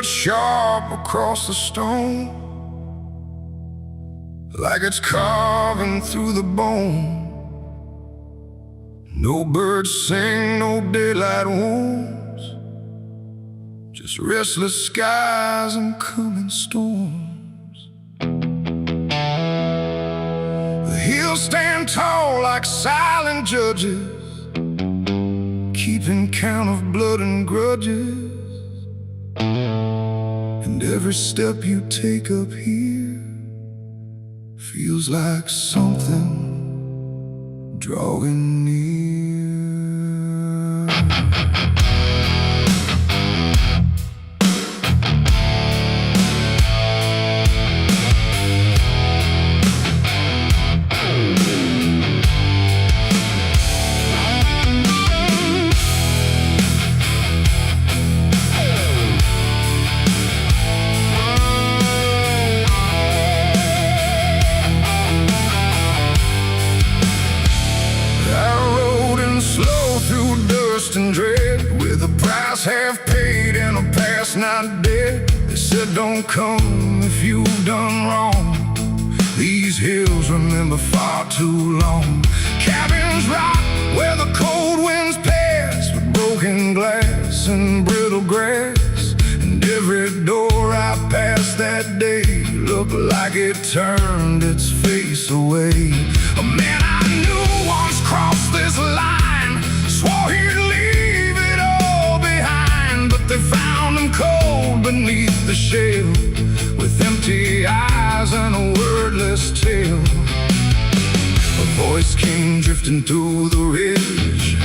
cut sharp across the stone, like it's carving through the bone. No birds sing, no daylight wounds, just restless skies and coming storms. The hills stand tall like silent judges, keeping count of blood and grudges. And every step you take up here feels like something drawing near. And dread, with a price half paid and a past not dead. They said don't come if you've done wrong. These hills remember far too long. Cabins rock where the cold winds pass, with broken glass and brittle grass. And every door I passed that day looked like it turned its face away. A man I knew once crossed this line, swore he'd leave it all behind, but they found him cold beneath the shell, with empty eyes and a wordless tale. A voice came drifting through the ridge,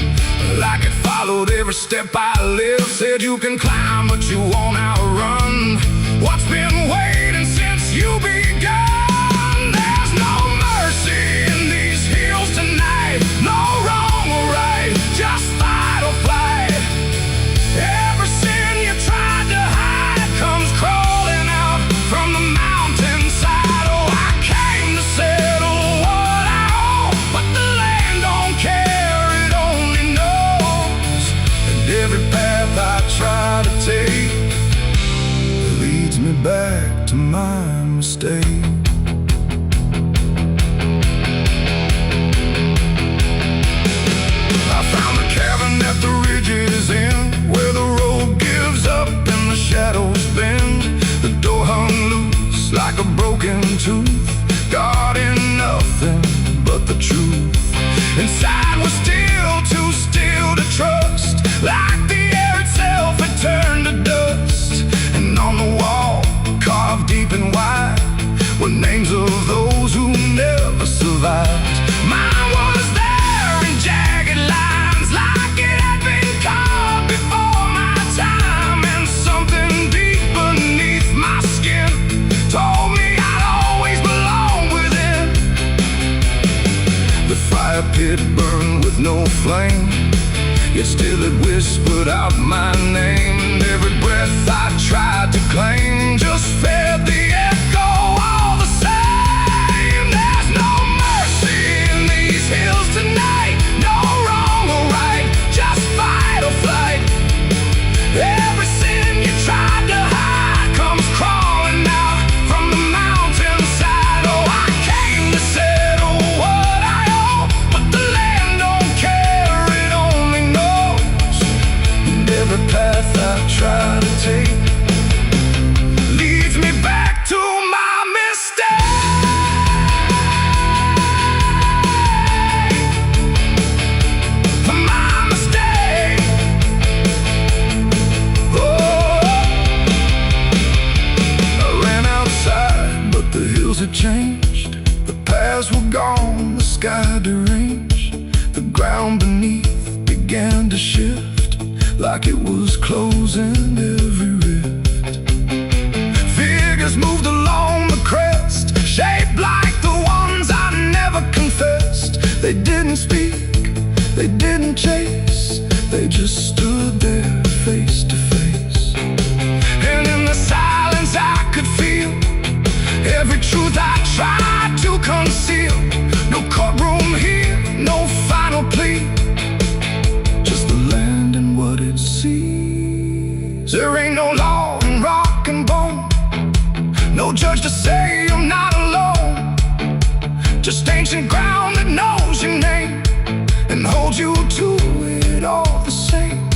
like it followed every step I lived. Said you can climb, but you won't outrun what's been waiting since you begun. There's no mercy in these hills tonight, no wrong or right, just fight or flight. Every sin you tried to hide comes crawling out from the mountainside. Oh, I came to settle what I owe, but the land don't care, it only knows. And every path I try to take leads me back to my mistake. At the ridge's end, where the road gives up and the shadows bend, the door hung loose like a broken tooth, guarding nothing but the truth. Inside was still too still to trust, like the air itself had turned to dust. And on the wall, carved deep and wide, were names of those who never survived. Mine was there in jagged lines, like it had been carved before my time. And something deep beneath my skin told me I'd always belong within. The fire pit burned with no flame, yet still it whispered out my name. And every breath I tried to claim just fed the echo all the same. There's no mercy in these hills tonight, no wrong or right, just fight or flight. Every sin you tried to hide comes crawling out from the mountainside. Oh, I came to settle what I owe, but the land don't care, it only knows. And every path I try to take leads me back to my mistake. My mistake. Oh, I ran outside, but the hills had changed. The paths were gone, the sky deranged. The ground beneath began to shift, like it was closing every rift. Figures moved along the crest, shaped like the ones I never confessed. They didn't speak, they didn't chase, they just stood there face to face. And in the silence I could feel every truth I tried to conceal. No courtroom here, no final plea, just the land and what it sees. There ain't no No judge to say I'm not alone, just ancient ground that knows your name and holds you to it all the same.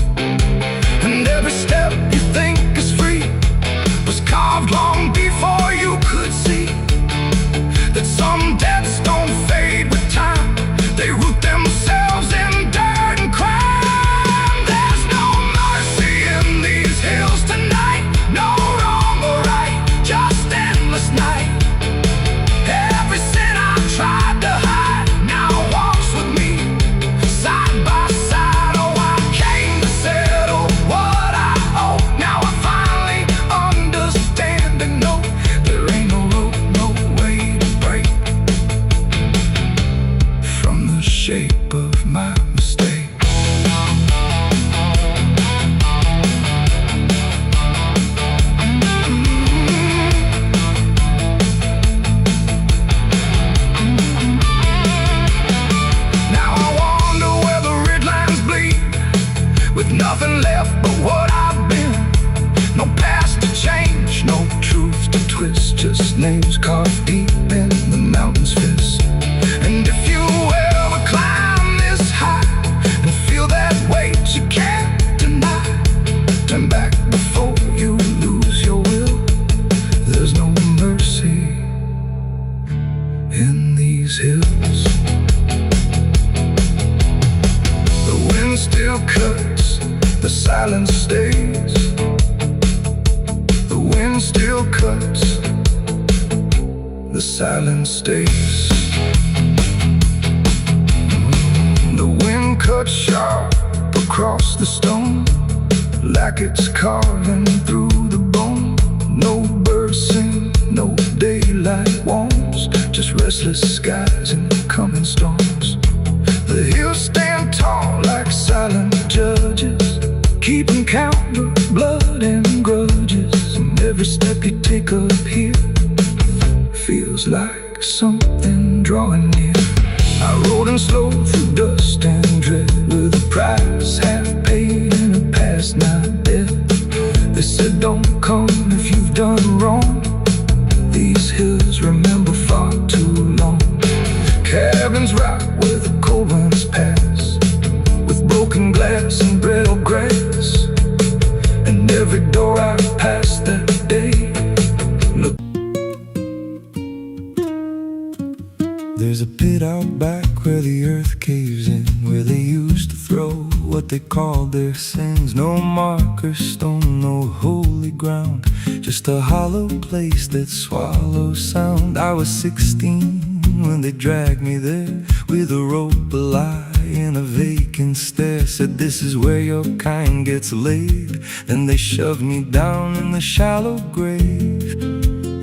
And every step you think is free was carved long before you could see that some debts don't fade with time, they root themselves in dirt and crime. There's no mercy in these hills tonight, no wrong or right, just endless night. Every sin I've tried to hide now walks with me, side by side. Oh, I came to settle what I owe. Now I finally understand and know there ain't no road, no way to break from the shape of my mistake. Now I wonder where the red lines bleed, with nothing left but what I've been. No past to change, no truth to twist, just names carved deep in the mountain's fist. And if you ever climb this high and feel that weight you can't deny, turn back before you lose your will. There's no mercy in these hills. The wind still cuts, the silence stays. The wind still cuts, the silence stays. The wind cuts sharp across the stone, like it's carving through the bone. No birds sing, no daylight warms, just restless skies and coming storms. The hills stand tall like silent judges, keeping count of blood and grudges. And every step you take up here feels like something drawing near. I rode in slow through dust and dread, with a price half paid and a past not dead. They said don't come if you've done wrong, these hills remember far too long. Cabins rock where the cold winds pass, with broken glass and brittle grass. And every door I passed that day looked. There's a pit out back where the earth caves in, where they used to throw what they called their sins. No marker stone, no holy ground, just a hollow place that swallows sound. I was 16 when they dragged me there, with a rope, a lie, and a vacant stare. Said this is where your kind gets laid. Then they shoved me down in the shallow grave,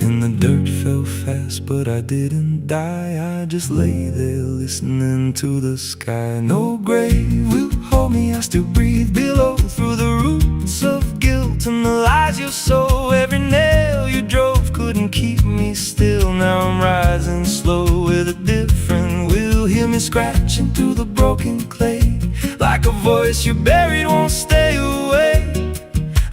and the dirt fell fast, but I didn't die. I just lay there listening to the sky. No grave will hold me, I still breathe below, through the roots of guilt and the lies you sow. Every nail you drove couldn't keep me still. Now I'm rising slow with a different will. Hear me scratching through the broken clay, like a voice you buried won't stay away.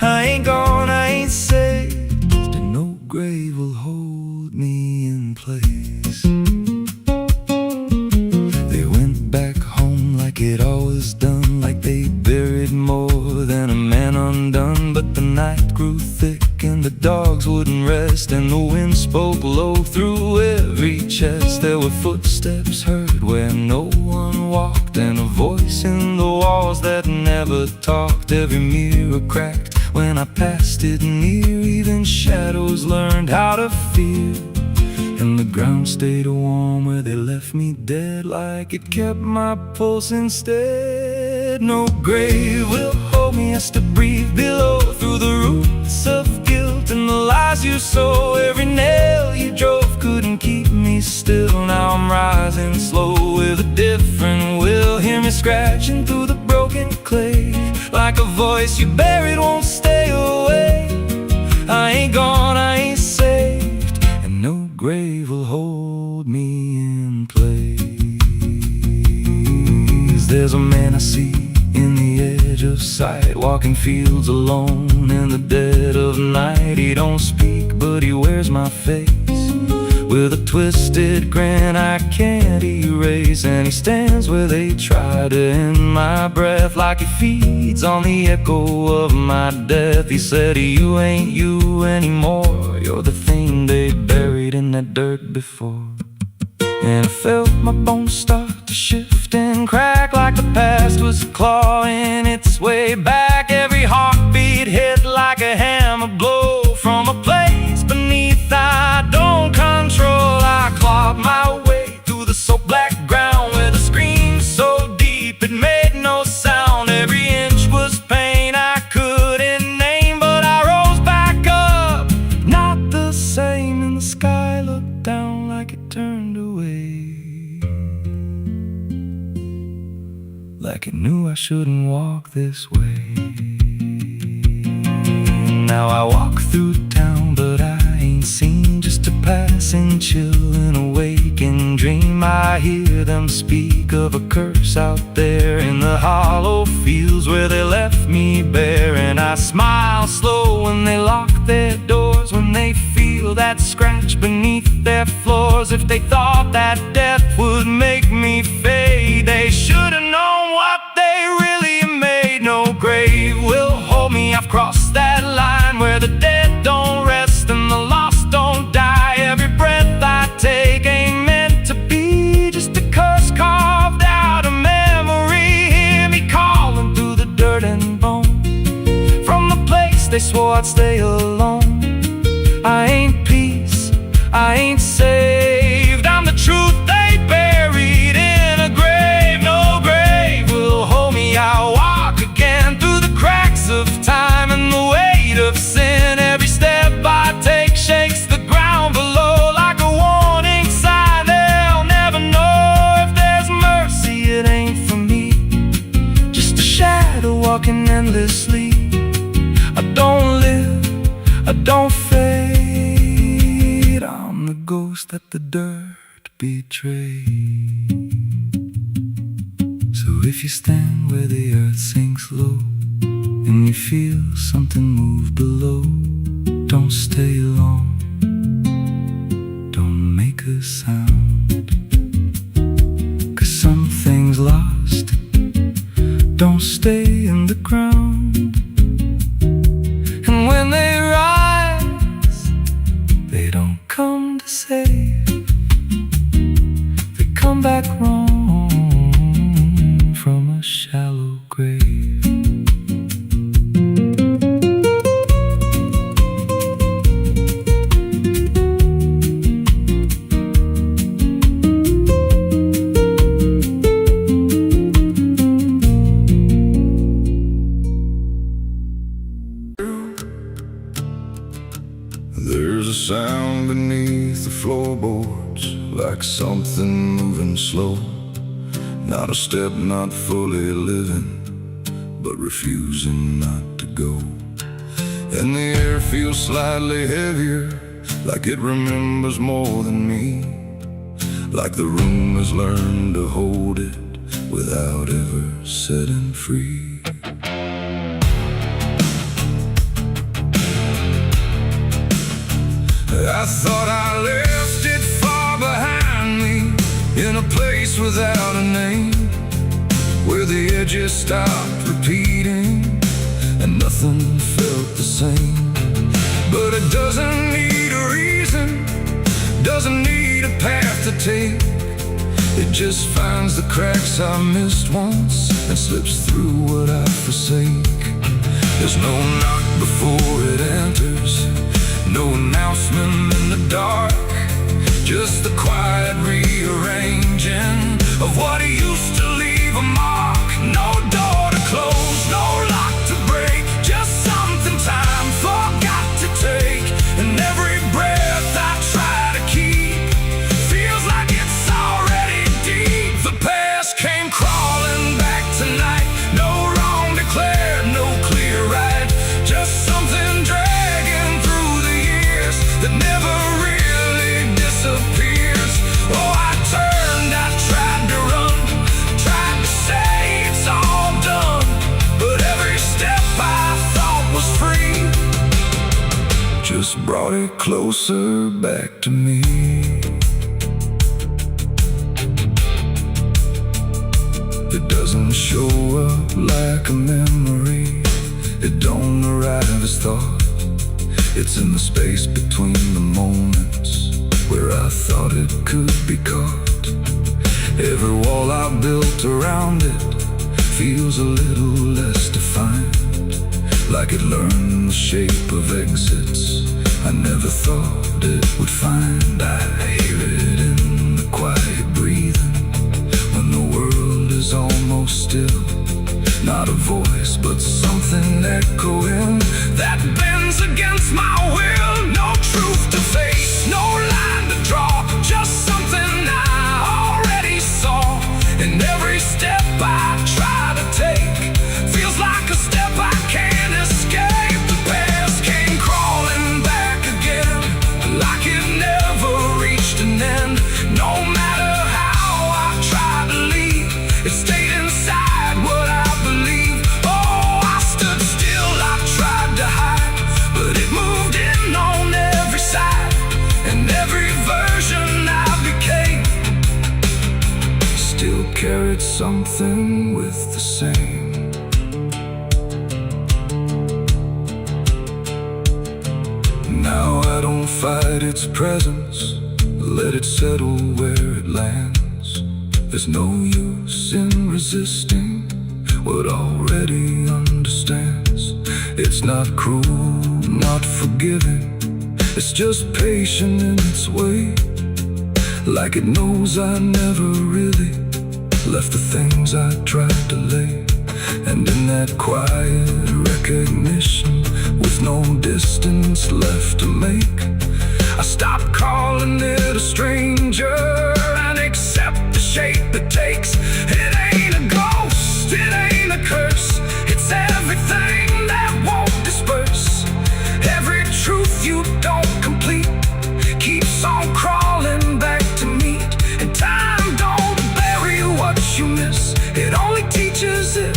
I ain't gone, I ain't saved, and no grave will hold me in place. They went back home like it always done, like they buried more than a man undone. But the night grew thick and the dogs wouldn't rest, and the wind spoke low through every chest. There were footsteps heard where no one walked, and a voice in the walls that never talked. Every mirror cracked when I passed it near, even shadows learned how to fear. And the ground stayed warm where they left me dead, like it kept my pulse instead. No grave will hold me, I still breathe below, through the roots of guilt and the lies you sow. Every nail you drove couldn't keep me still. Now I'm rising slow with a different will. Hear me scratching through the broken clay, like a voice you buried won't stay away. I ain't gone, I ain't saved, and no grave will hold me in place. There's a man I see in the edge of sight, walking fields alone in the dead of night. He don't speak but he wears my face with a twisted grin I can't erase. And he stands where they try to end my breath, like he feeds on the echo of my death. He said, you ain't you anymore, you're the thing they buried in that dirt before. And I felt my bones start to shift and crack, like the past was clawing its way back. Every heartbeat hit like a hammer blow from a place beneath I don't control. I clawed my way through the soap black ground with a scream so deep it made no sound. Every inch was pain I couldn't name, but I rose back up, not the same. And the sky looked down like it turned away, like it knew I shouldn't walk this way. Now I walk through town, but I ain't seen, just a passing chill and a waking dream. I hear them speak of a curse out there in the hollow fields where they left me bare. And I smile slow when they lock their doors, when they feel that scratch beneath their floors. If they thought that death would make me fade, they should've known what they really made. No grave will hold me, I've crossed that line where the dead don't rest and the lost don't die. Every breath I take ain't meant to be, just a curse carved out of memory. Hear me calling through the dirt and bone, from the place they swore I'd stay alone. I ain't peace, I ain't saved, I'm the truth they buried in a grave. No grave will hold me, I'll walk again through the cracks of time and the weight of sin. Every step I take shakes the ground below like a warning sign. They'll never know if there's mercy, it ain't for me, just a shadow walking endlessly. I don't live, I don't fade, I'm the ghost that the dirt betrayed. So if you stand where the earth sinks low and you feel something move below, don't stay long, don't make a sound, 'cause something's lost, don't stay in the ground. And when they rise, they don't come to save, they come back wrong from a shallow grave. There's a sound beneath the floorboards, like something moving slow. Not a step, not fully living, but refusing not to go. And the air feels slightly heavier, like it remembers more than me, like the room has learned to hold it without ever setting free. I thought I left it far behind me, in a place without a name, where the edges stopped repeating and nothing felt the same. But it doesn't need a reason, doesn't need a path to take. It just finds the cracks I missed once and slips through what I forsake. There's no knock before it enters, no announcement in the dark, just the quiet rearranging of what used to leave a mark. No door to close, no lock to break, just something time forgot to take. And every breath I try to keep feels like it's already deep. The past came crawling back tonight, no wrong declared, no clear right, just something dragging through the years that never really disappears. Oh, I turned, I tried to run, tried to say it's all brought it closer back to me. It doesn't show up like a memory. It don't arrive as thought. It's in the space between the moments where I thought it could be caught. Every wall I built around it feels a little less defined, like it learned the shape of exits I never thought it would find. I hear it in the quiet breathing when the world is almost still. Not a voice, but something echoing that bends against my will. No truth to face, no line to draw, just something I already saw. And every step I try to take feels like a step I can't escape. The past came crawling back again, like it never reached an end. No matter how I tried to leave, it stayed inside what I believe. Oh, I stood still, I tried to hide, but it moved in on every side. And every version I became still carried something with the same. Now I don't fight its presence, let it settle where it lands. There's no use in resisting what already understands. It's not cruel, not forgiving, it's just patient in its way. Like it knows I never really left the things I tried to lay. And in that quiet recognition, with no distance left to make, I stopped calling it a stranger and accept the shape it takes. It ain't a ghost, it ain't a curse, it's everything that won't disperse. Every truth you don't complete keeps on crawling back to meet. And time don't bury what you miss, it only teaches it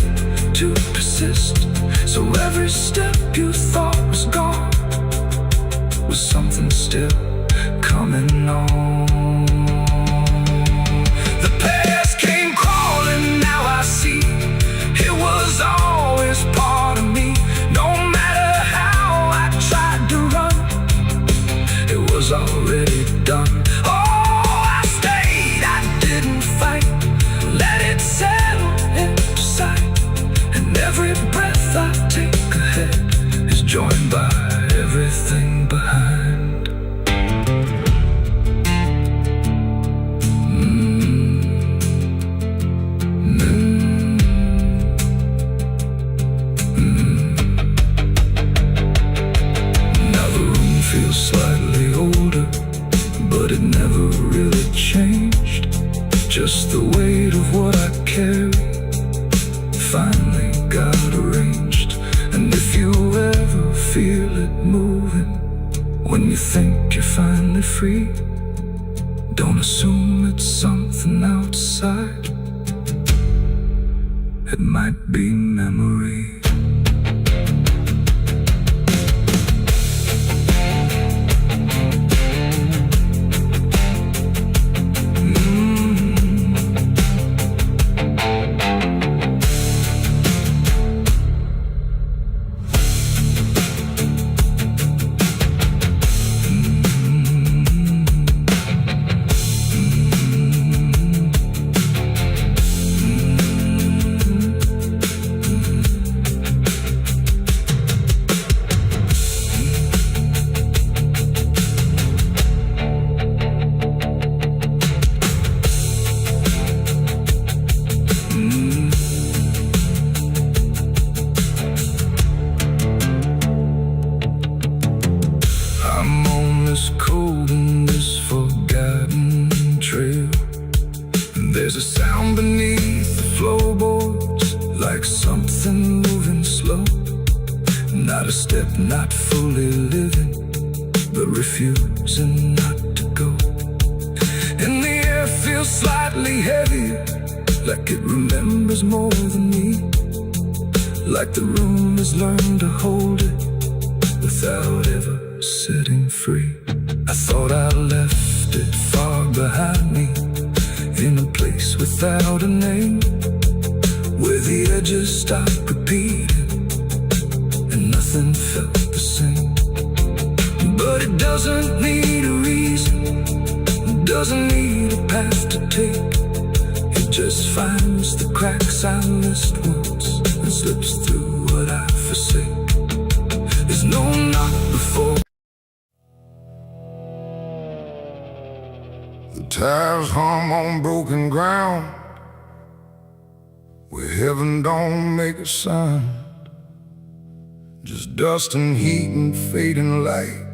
to persist. So every step you thought was gone was something still coming on. The past came crawling, now I see it was always part of me. No matter how I tried to run, it was already done. Oh, I stayed, I didn't fight, let it settle into sight. And every breath I take ahead is joined by everything behind. Now the room feels slightly older, but it never really changed. Just the weight of what I carry finally got arranged. And if you ever feel it moving when you think you're finally free, don't assume it's something outside. It might be memory. Cold in this forgotten trail, and there's a sound beneath the floorboards, like something moving slow. Not a step, not fully living, but refusing not to go. And the air feels slightly heavier, like it remembers more than me. Like the room has learned to hold it without ever setting free. free. I thought I left it far behind me, in a place without a name, where the edges stopped repeating and nothing felt the same. But it doesn't need a reason, it doesn't need a path to take. It just finds the cracks I missed once and slips through what I forsake. There's no knock before. The tires hum on broken ground, where heaven don't make a sound. Just dust and heat and fading light,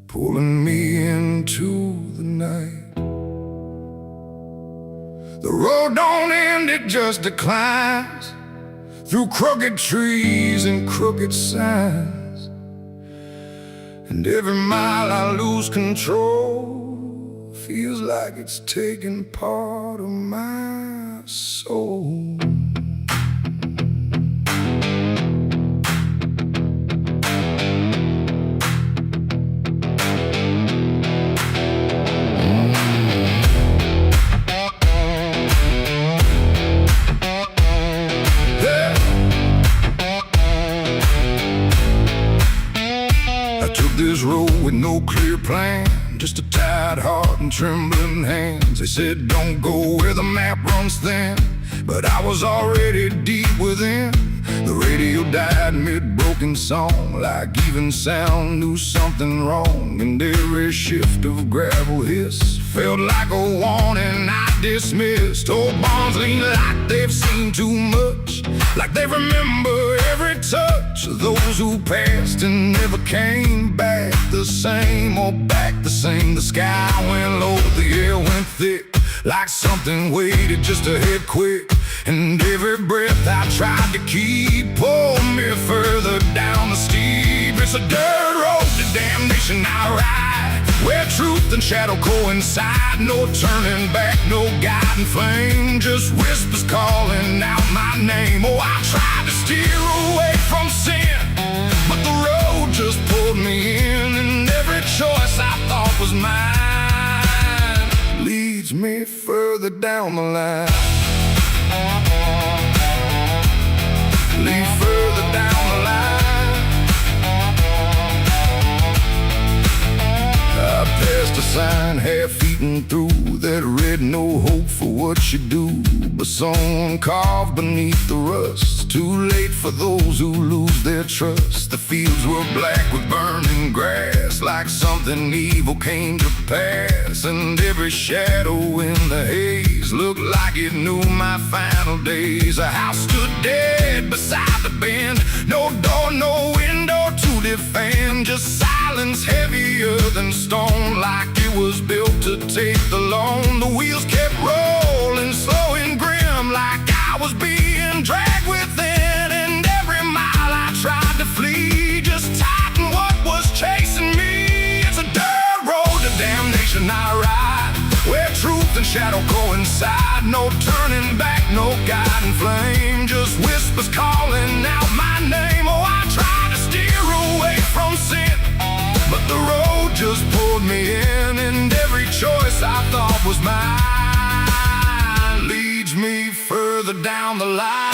pulling me into the night. The road don't end, it just declines, through crooked trees and crooked signs. And every mile I lose control, feels like it's taking part of my soul. This road with no clear plan, just a tired heart and trembling hands. They said don't go where the map runs thin, but I was already deep within. The radio died mid-broken song, like even sound knew something wrong. And every shift of gravel hiss felt like a warning I dismissed. Old bonds lean like they've seen too much, like they remember every touch of those who passed and never came back the same, or back the same. The sky went low, the air went thick, like something waited just to hit quick. And every breath I tried to keep pulled me further down the steep. It's a dirt road to damnation I ride, where truth and shadow coincide. No turning back, no guiding flame, just whispers calling out my name. Oh, I tried to steer away from sin, but the road just pulled me in. And every choice I thought was mine leads me further down the line. Lead further down the line. I passed a sign half-eaten through that read no hope for what you do, but someone carved beneath the rust. Too late for those who lose their trust. The fields were black with burning grass, like something evil came to pass. And every shadow in the haze looked like it knew my final days. A house stood dead beside the bend, no door, no window to defend, just silence heavier than stone, like it was built to take the loan. The wheels kept rolling slow and grim, like I was being dragged within. And every mile I tried to flee just tightened what was chasing me. It's a dirt road to damnation I ride, where truth and shadow coincide. No turning back, no guiding flame, just whispers calling out my name. Oh, I tried to steer away from sin, but the road just pulled me in. And every choice I thought was mine leads me further down the line.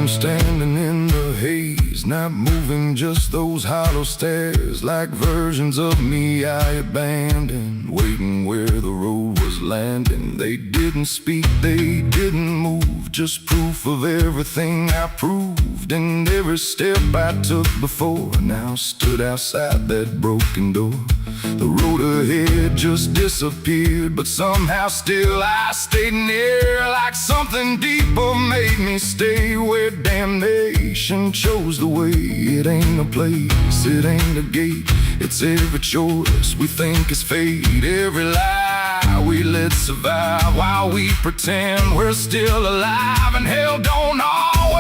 Standing in the haze, not moving, just those hollow stares, like versions of me I abandoned, waiting where the road was landing. They didn't speak, they didn't move, just proof of everything I proved. And every step I took before now stood outside that broken door. The road ahead just disappeared, but somehow still I stayed near, like something deeper made me stay, where damnation chose the way. It ain't a place, it ain't a gate, it's every choice we think is fate. Every lie we let survive while we pretend we're still alive. And hell don't always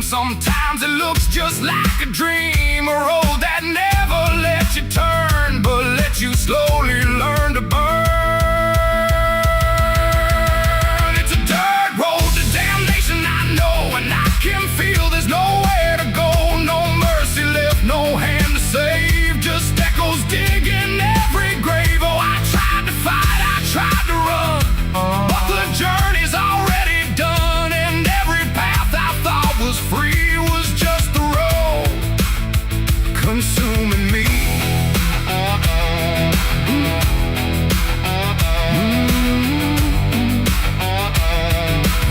Sometimes it looks just like a dream, a road that never lets you turn, but lets you slowly learn to burn. It's a dirt road to damnation, I know, and I can feel there's nowhere to go. No mercy left, no hand to save, just echoes digging every grave. Oh, I tried to fight, I tried to run, but the journey's already done, and every path I thought was free was just the road consuming me.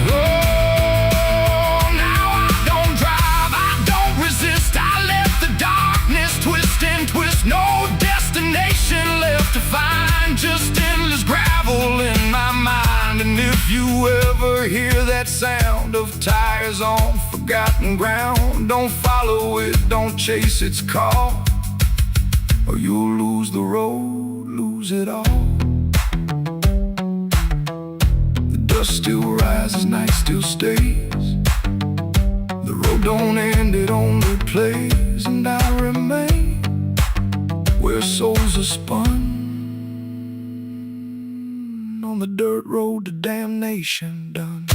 Oh, now I don't drive, I don't resist, I let the darkness twist and twist. No destination left to find, just endless gravel in my mind. And if you ever hear that sound of tires on forgotten ground, don't follow it, don't chase its call, or you'll lose the road, lose it all. The dust still rises, night still stays, the road don't end, it only plays. And I remain where souls are spun, on the dirt road to damnation done.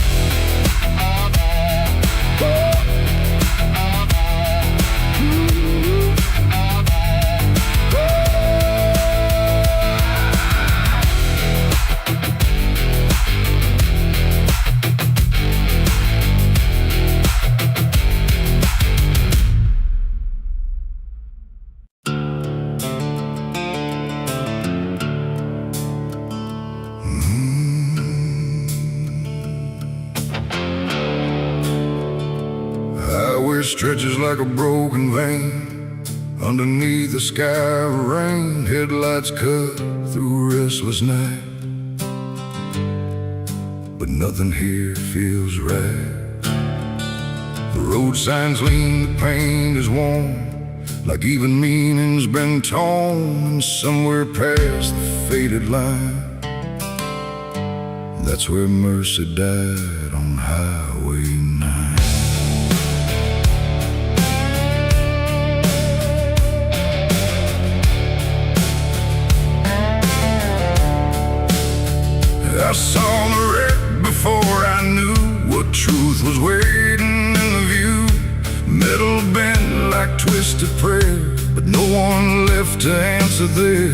Highway stretches like a broken vein, underneath the sky of rain. Headlights cut through a restless night, but nothing here feels right. The road signs lean, the paint is worn, like even meaning's been torn. And somewhere past the faded line, that's where mercy died, on Highway 9. I saw the wreck before I knew what truth was waiting in the view. Metal bent like twisted prayer, but no one left to answer there.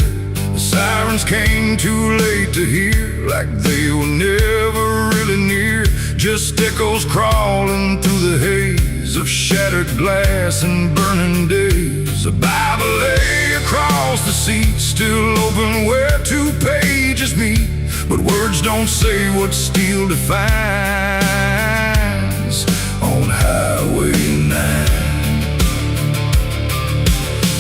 The sirens came too late to hear, like they were never really near. Just echoes crawling through the haze of shattered glass and burning days. A Bible lay across the seat, still open where 2 pages meet. But words don't say what steel defines, on Highway 9.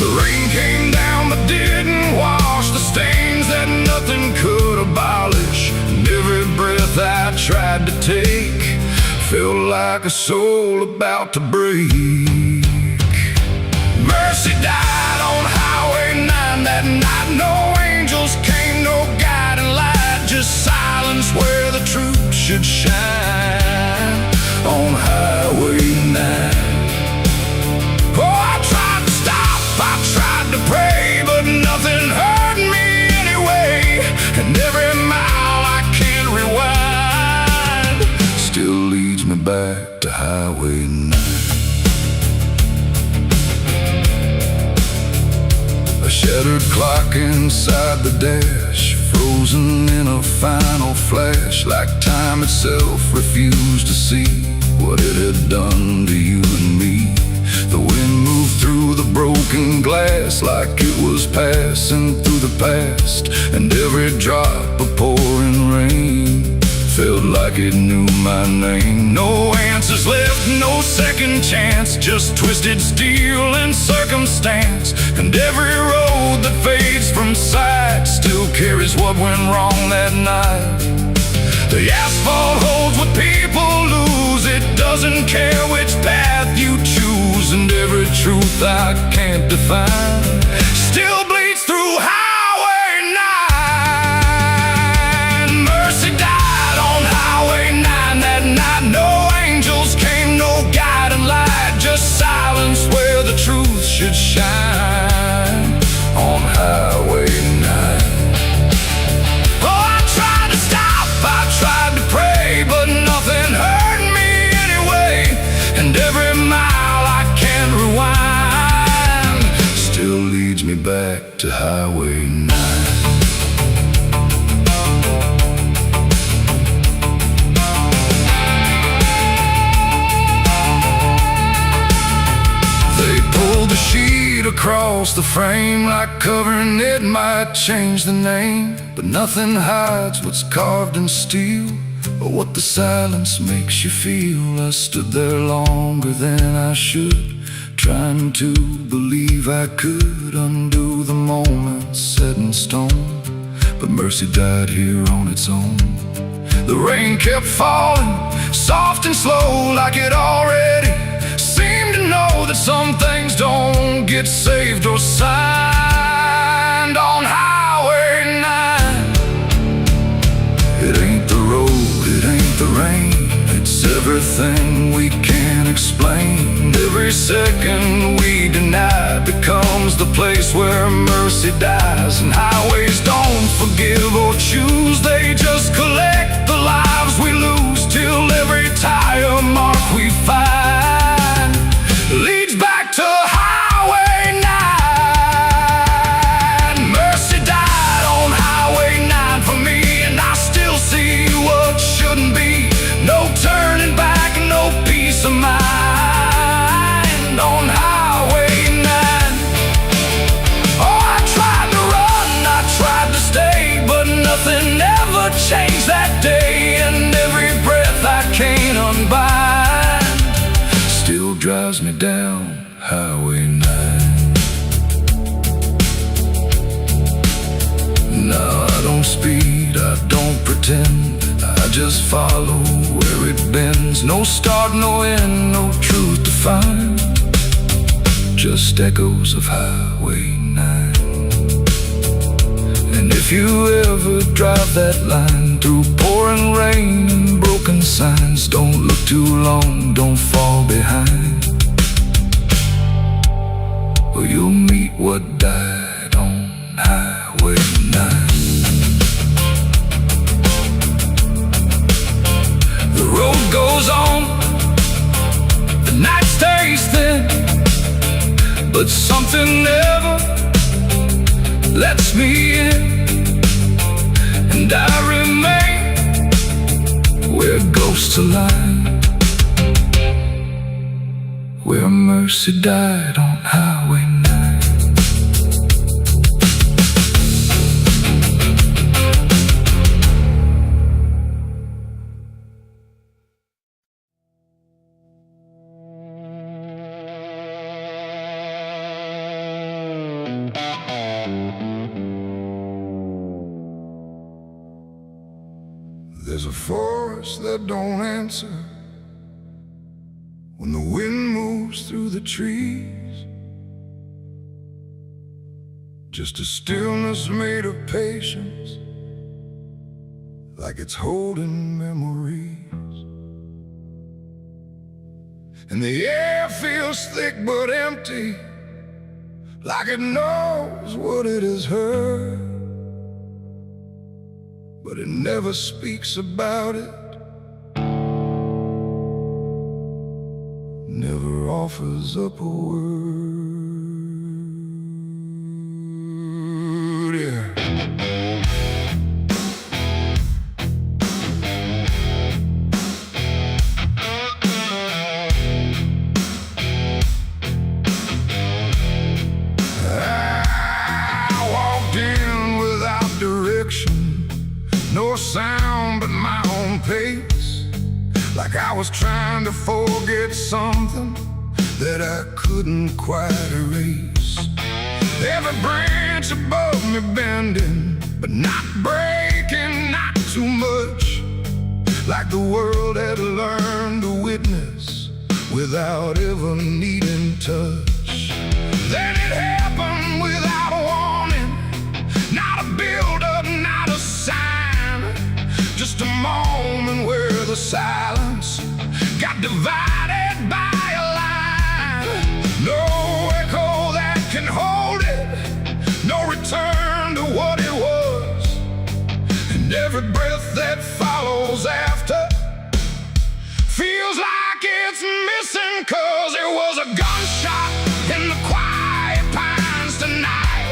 The rain came down but didn't wash the stains that nothing could abolish. And every breath I tried to take felt like a soul about to break. Mercy died on Highway 9 that night. No angels came, no guiding light, just silence where the truth should shine, on Highway 9. Oh, I tried to stop, I tried to pray, but nothing hurt me anyway. And every mile I can't rewind still leads me back to Highway 9. A shattered clock inside the dash, frozen in a final flash, like time itself refused to see what it had done to you and me. The wind moved through the broken glass like it was passing through the past, and every drop of pouring rain felt like it knew my name. No answers left, no second chance, just twisted steel and circumstance. And every road that fades from sight still carries what went wrong that night. The asphalt holds what people lose, it doesn't care which path you choose. And every truth I can't define still bleeds through Highway 9. Mercy died on Highway 9 that night. No angels came, no guiding light, to Highway 9. They pulled the sheet across the frame, like covering it might change the name. But nothing hides what's carved in steel, or what the silence makes you feel. I stood there longer than I should, trying to believe I could undo the moment set in stone. But mercy died here on its own. The rain kept falling, soft and slow, like it already seemed to know that some things don't get saved or signed on Highway 9. It ain't the road, it ain't the rain, it's everything we can't explain. Every second we deny becomes the place where mercy dies. And highways don't forgive or choose, they just collect the lives we lose, till every tire mark we find leads back to Highway 9. Mercy died on Highway 9 for me, and I still see what shouldn't be. No turning back, no peace of mind on Highway 9. Oh, I tried to run, I tried to stay, but nothing ever changed that day. And every breath I can't unbind still drives me down Highway 9. No, I don't speed, I don't pretend, I just follow where it bends. No start, no end, no truth to find, just echoes of Highway 9. And if you ever drive that line through pouring rain and broken signs, don't look too long, don't fall behind, or you'll meet what died on Highway 9. The road goes on, the night stays thin, but something never lets me in. And I remain where ghosts align, where mercy died on Highway 9. There's a forest that don't answer when the wind moves through the trees, just a stillness made of patience, like it's holding memories. And the air feels thick but empty, like it knows what it has heard, but it never speaks about it, never offers up a word. Yeah. I walked in without direction, no sound but my own pace, like I was trying to forget something that I couldn't quite erase. Every branch above me bending, but not breaking, not too much, like the world had learned to witness without ever needing touch. Then it happened without a warning, not a build-up, not a sign, just a moment where the silence got divided by a line. No echo that can hold it, no return to what it was, and every breath that follows after feels like it's missing, 'cause it was a gunshot in the quiet pines tonight,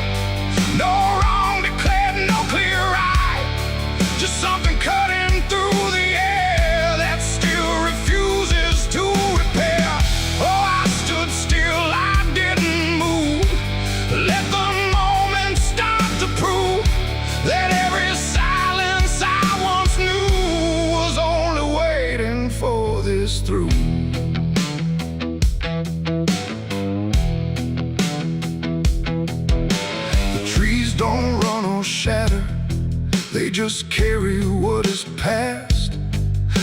just carry what is past,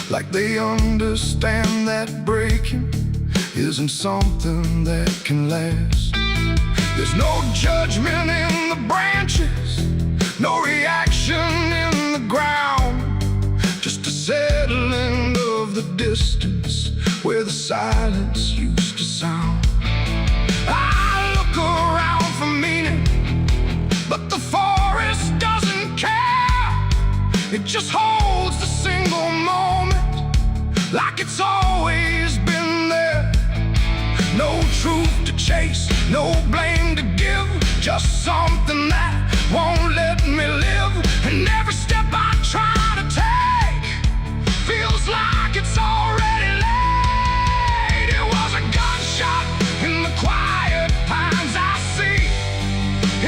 like they understand that breaking isn't something that can last. There's no judgment in the branches, no reaction in the ground, just a settling of the distance where the silence used to sound. I look around for meaning, but the forest doesn't care. It just holds the single moment like it's always been there. No truth to chase, no blame to give, just something that won't let me live. And every step I try to take feels like it's already late. It was a gunshot in the quiet pines I see.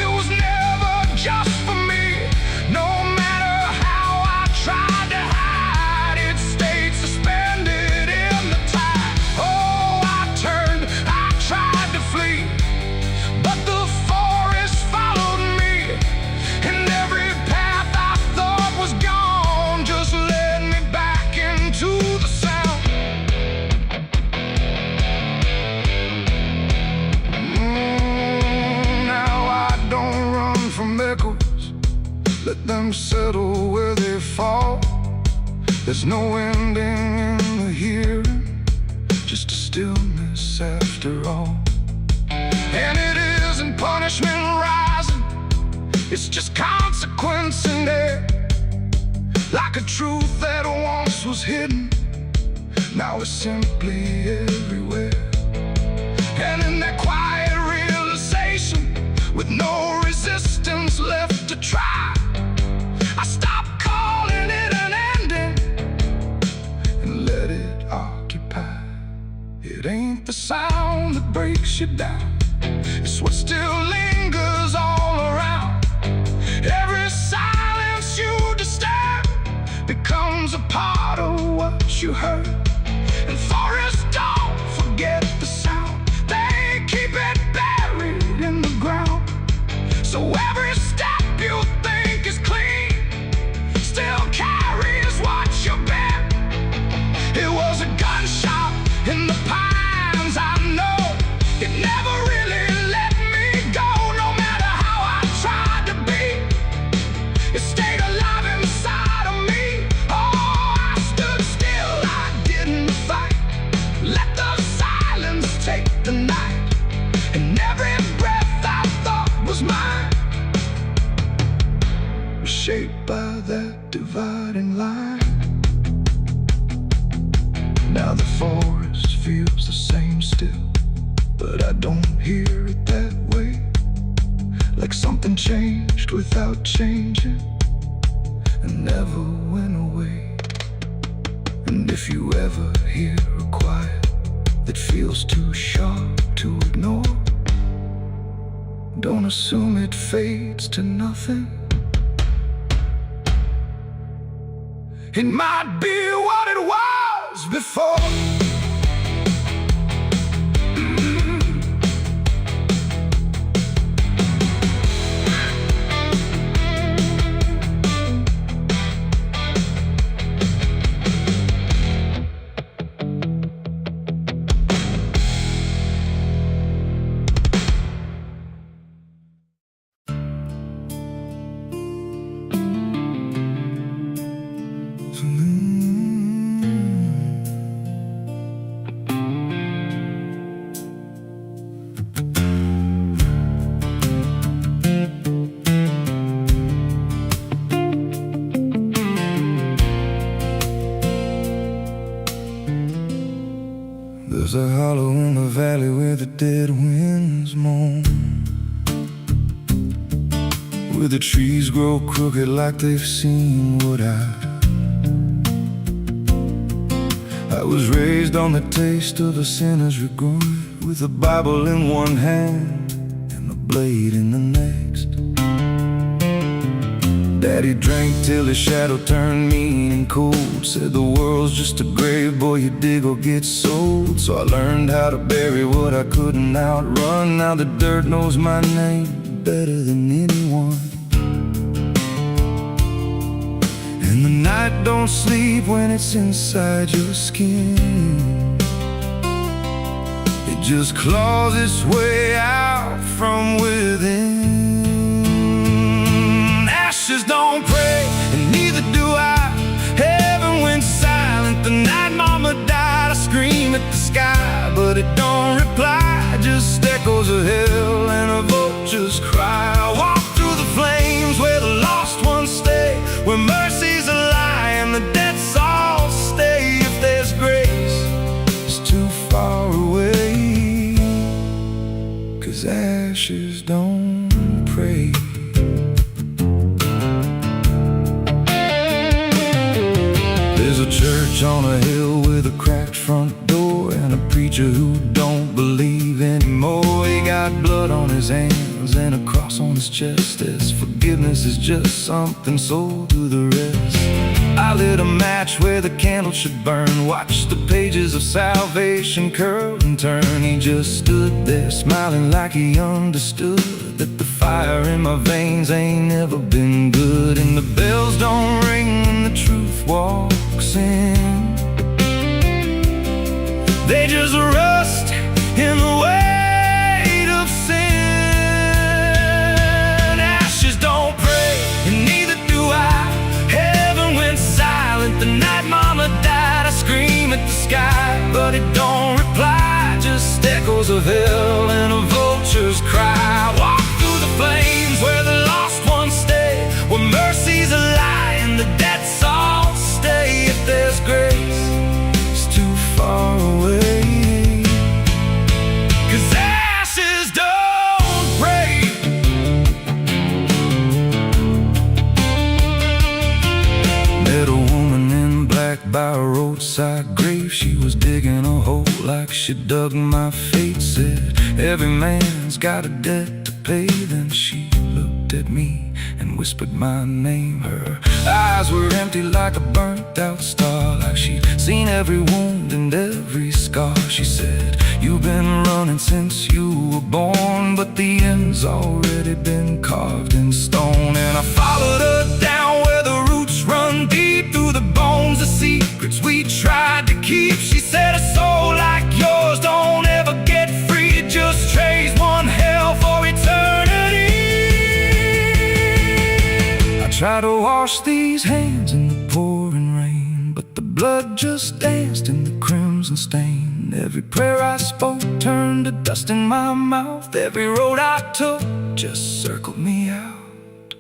It was never just for me. No matter how I tried to hide, it stayed suspended in the tide. Oh, I turned, I tried to flee, but the forest followed me, and every path I thought was gone just led me back into the sound. Now I don't run from echoes, let them settle where they fall. There's no ending in the hearing, just a stillness after all. And it isn't punishment rising, it's just consequence in there. Like a truth that once was hidden, now it's simply everywhere. And in that quiet realization, with no resistance left to try, I stopped calling it an ending and let it occupy. It ain't the sound that breaks you down, it's what still lingers all around. Every silence you disturb becomes a part of what you heard. And forests don't forget the sound, they keep it buried in the ground. So every step you think is clean still carries what you bear. It was a gunshot in the pines, I know. It never really let me go, no matter how I tried to be. It stayed alive inside of me. Oh, I stood still, I didn't fight. Let the silence take the night, and every breath I thought was mine was shaped by that dividing line. Now the forest feels the same still, but I don't hear it that way. Like something changed without changing and never went away. And if you ever hear a quiet that feels too sharp to ignore, don't assume it fades to nothing. It might be what it was before. There's a hollow in the valley where the dead winds moan, where the trees grow crooked like they've seen what I was raised on the taste of a sinner's regret, with a Bible in one hand and a blade in the next. Daddy drank till his shadow turned mean and cold, said the world's just a grave, boy, you dig or get sold. So I learned how to bury what I couldn't outrun. Now the dirt knows my name better than anyone. And the night don't sleep when it's inside your skin. It just claws its way out from within. Ashes don't pray, and neither do I. Heaven went silent the night mama died. I scream at the sky, but it don't reply. Just echoes of hell and a vulture's cry. I walk through the flames where the lost ones stay, where mercy's a lie and the dead souls stay. If there's grace, it's too far away, 'cause ashes don't pray. There's a church on a hill with a cracked front door, and a preacher who don't believe anymore. He got blood on his hands and a cross on his chest, as forgiveness is just something sold to the rest. I lit a match where the candle should burn, watched the pages of salvation curl and turn. He just stood there smiling like he understood that the fire in my veins ain't never been good. And the bells don't ring when the truth walks in, they just rust in the weight of sin. Ashes don't pray, and neither do I. Heaven went silent the night mama died. I scream at the sky, but it don't reply. Just echoes of hell and a vulture's cry. Walk through the flames where the lost ones stay, where mercy's a lie and the dead souls stay. If there's grace, it's too far away, 'cause ashes don't break. Met a woman in black by a roadside grave. She was digging a hole like she dug my fate. Said every man's got a debt to pay. Then she looked at me and whispered my name. Her eyes were empty like a burnt out star, like she'd seen every wound and every scar. She said, you've been running since you were born, but the end's already been carved in stone. And I followed her down where the roots run deep through the bones, the secrets we tried to keep. She said, a soul like yours don't ever get free. It just trades one hell for eternity. I try to wash these hands in the pouring rain, but the blood just danced in the crimson stain. Every prayer I spoke turned to dust in my mouth. Every road I took just circled me out.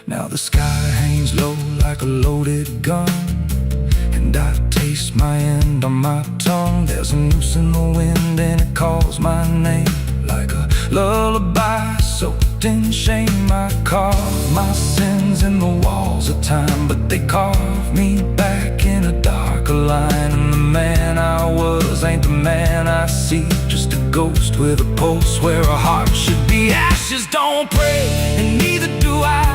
Now the sky hangs low like a loaded gun, and I taste my end on my tongue. There's a noose in the wind and it calls my name like a lullaby soaked in shame. I carve my sins in the walls of time, but they carve me back in a darker line. And the man I was ain't the man I see, just a ghost with a pulse where a heart should be. Ashes don't pray, and neither do I.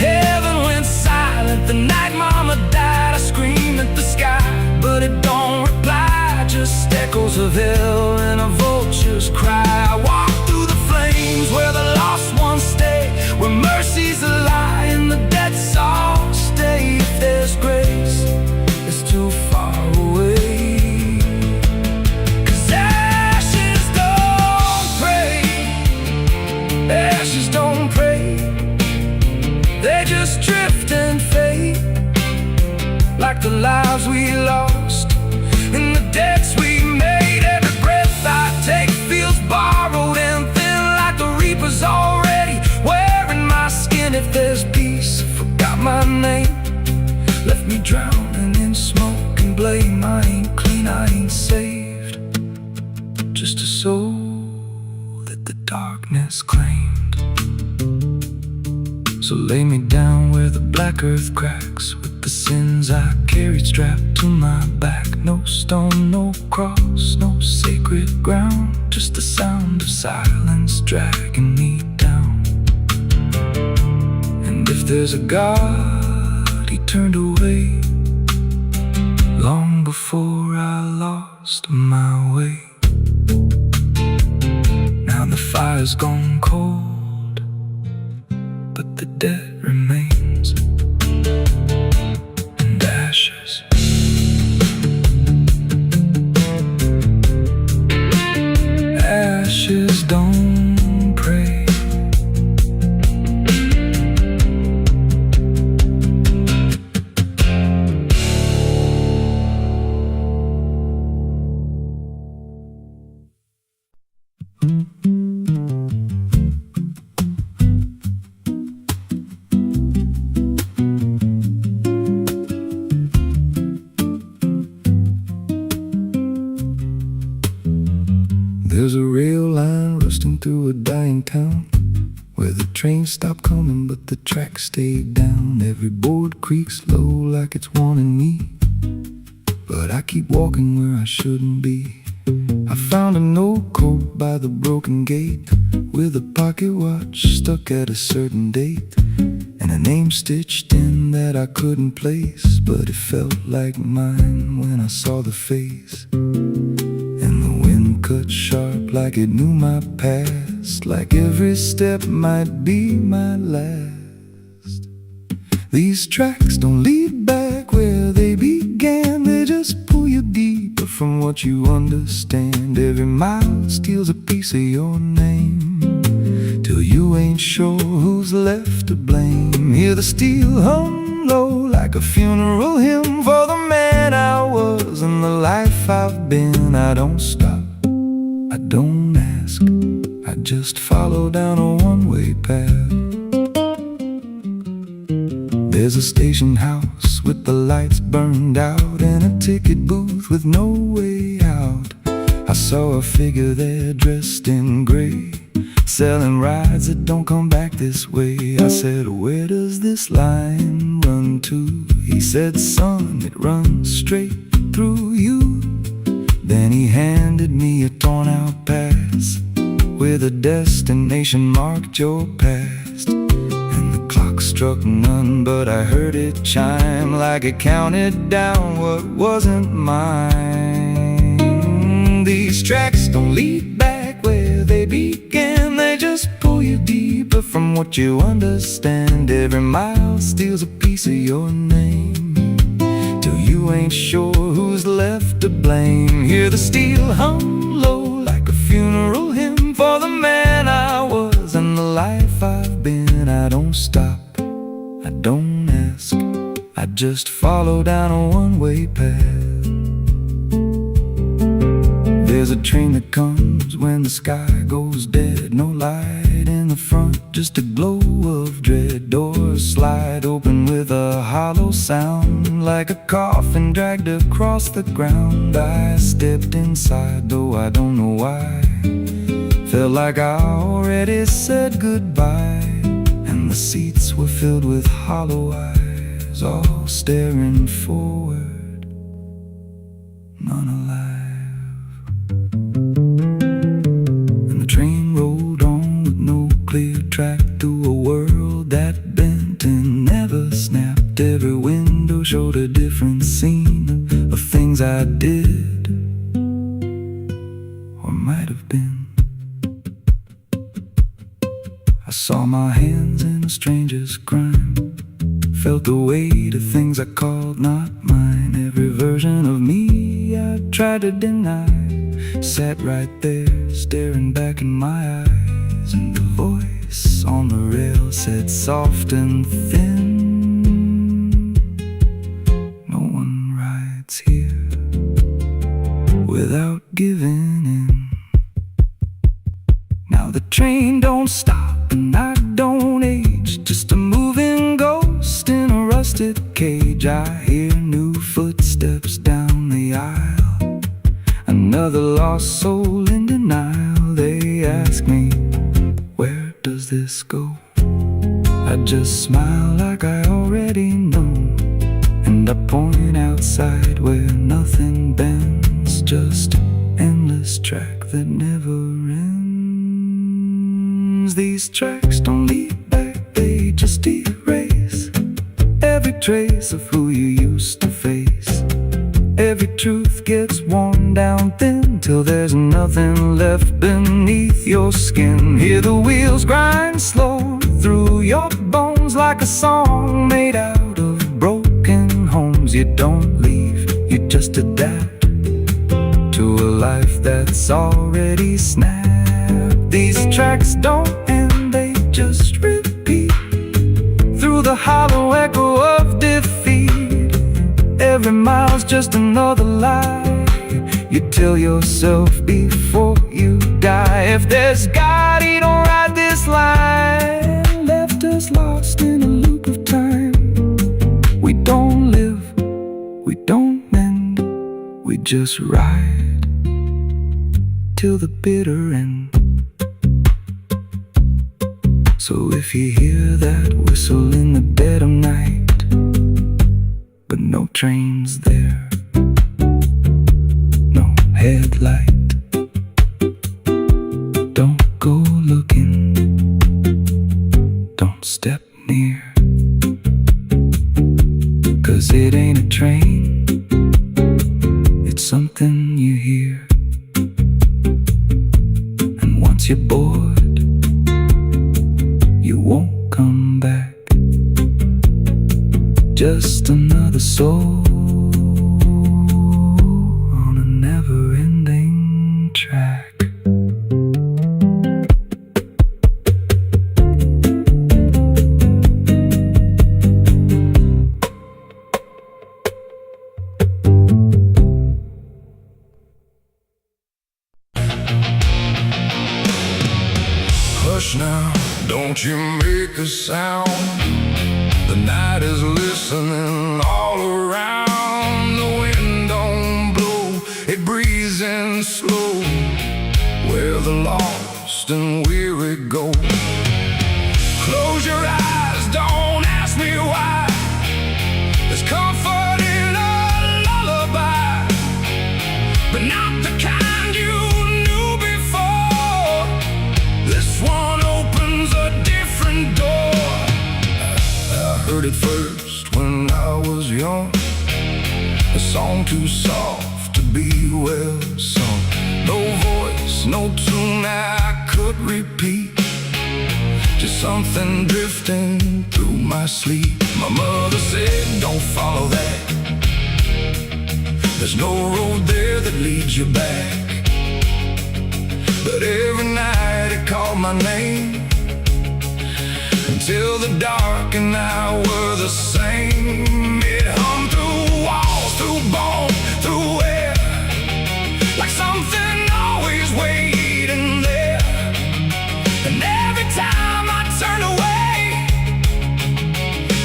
Heaven went silent the night mama died. I scream at the sky, but it don't reply. Just echoes of hell and a vulture's cry. I walk through the flames where the lost ones stay, where mercy's a lie and the dead souls stay. If there's grace, it's too far away, 'cause ashes don't pray. Ashes don't pray, they just drift and fade, like the lives we lost and the debts we made. Every breath I take feels borrowed and thin, like the reaper's already wearing my skin. If there's peace, I forgot my name, left me drowning in smoke and blame. I ain't clean, I ain't saved, just a soul that the darkness claimed. So lay me down where the black earth cracks, with the sins I carried strapped to my back. No stone, no cross, no sacred ground, just the sound of silence dragging me down. And if there's a God, he turned away long before I lost my way. Now the fire's gone cold, but the debt remains. And There's a rail line rusting through a dying town, where the trains stop coming but the tracks stay down. Every board creaks low like it's warning me, but I keep walking where I shouldn't be. I found a note code by the broken gate, with a pocket watch stuck at a certain date, and a name stitched in that I couldn't place, but it felt like mine when I saw the face. And the wind cut sharp like it knew my past, like every step might be my last. These tracks don't lead back where they began, they just pull you deeper from what you understand. Every mile steals a piece of your name, till you ain't sure who's left to blame. Hear the steel hum low like a funeral hymn for the man I was and the life I've been. I don't stop, I don't ask, I just follow down a one-way path. There's a station house with the lights burned out, and a ticket booth with no way out. I saw a figure there dressed in gray, selling rides that don't come back this way. I said, where does this line run to? He said, son, it runs straight through you. Then he handed me a torn out pass, with a destination marked your past. And the clock struck none, but I heard it chime like it counted down what wasn't mine. These tracks don't lead back where they began, they just pull you deeper from what you understand. Every mile steals a piece of your name, till you ain't sure who's left to blame. Hear the steel hum low like a funeral hymn for the man I was and the life I've been. I don't stop, I don't ask, I just follow down a one-way path. There's a train that comes when the sky goes dead, no light in the front, just a glow of dread. Doors slide open with a hollow sound, like a coffin dragged across the ground. I stepped inside, though I don't know why, felt like I already said goodbye. And the seats were filled with hollow eyes, all staring forward, none alive. And the train rolled on with no clear track through a world that bent and never snapped. Every window showed a different scene of things I did or might have been. I saw my hands in a stranger's crime, felt the weight of things I called not mine. Every version of me I tried to deny sat right there, staring back in my eyes. And the voice on the rail said soft and thin, no one rides here without giving in. Now the train don't stop and I don't age, just a moving ghost in a rusted cage. I hear new footsteps down the aisle, another lost soul in denial. They ask me, where does this go? I just smile like I already know, and I point outside where nothing bends, just an endless track that never ends. These tracks don't lead back, they just erase every trace of who you used to face. Every truth gets worn down thin, till there's nothing left beneath your skin. Hear the wheels grind slow through your bones, like a song made out of broken homes. You don't leave, you just adapt to a life that's already snapped. These tracks don't end, they just repeat through the hollow echo of defeat. Every mile's just another lie, you tell yourself before you die. If there's God, he don't ride this line. Left us lost in a loop of time. We don't live, we don't mend, we just ride till the bitter end. So if you hear that whistle in the dead of night, but no train's there, no headlight, don't go looking, don't step near, 'cause it ain't a train, it's something you hear. And once you're bored, you won't come back. Just another soul on a never-ending track. Hush now, don't you make a sound. The night is listening all around. The wind don't blow, it breathes in slow, where the lost and weary go. Close your eyes, don't ask me why. There's comfort in a lullaby, but not the kind you knew before. This one opens a different door. I heard it first when I was young, a song too soft to be well sung. No voice, no tune I could repeat, just something drifting through my sleep. My mother said, don't follow that, there's no road there that leads you back. But every night it called my name, until the dark and I were the same. It hummed through walls, through bone, through air, like something always waiting there. And every time I turned away,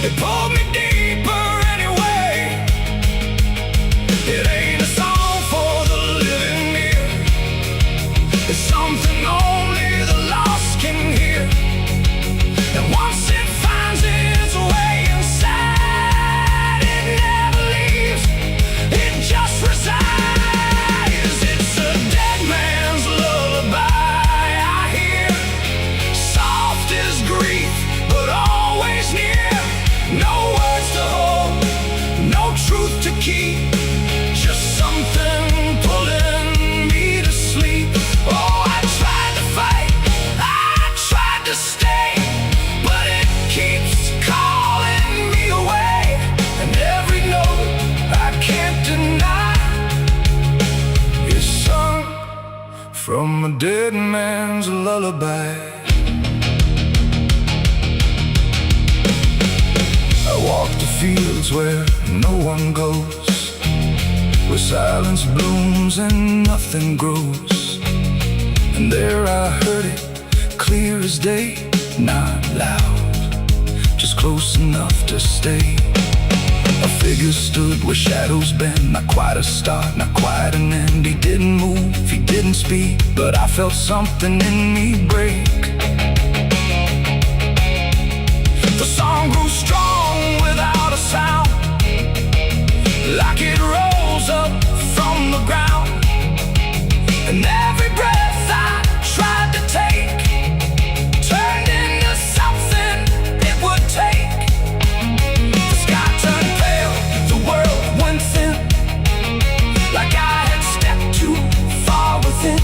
it pulled me deeper anyway. It ain't a song for the living here, it's something only the lost can hear. And once it finds its way inside, it never leaves, it just resides. It's a dead man's lullaby I hear, soft as grief, but always near. No words to hold, no truth to keep, just something pulling me to sleep. Oh, I tried to fight, I tried to stay, but it keeps calling me away. And every note I can't deny is sung from a dead man's lullaby. I walk the fields where no one goes, where silence blooms and nothing grows. And there I heard it, clear as day, not loud, just close enough to stay. A figure stood where shadows bend, not quite a start, not quite an end. He didn't move, he didn't speak, but I felt something in me break. The song grew strong without a sound, like it rose up from the ground. And every breath I tried to take turned into something it would take. The sky turned pale, the world went thin, like I had stepped too far within.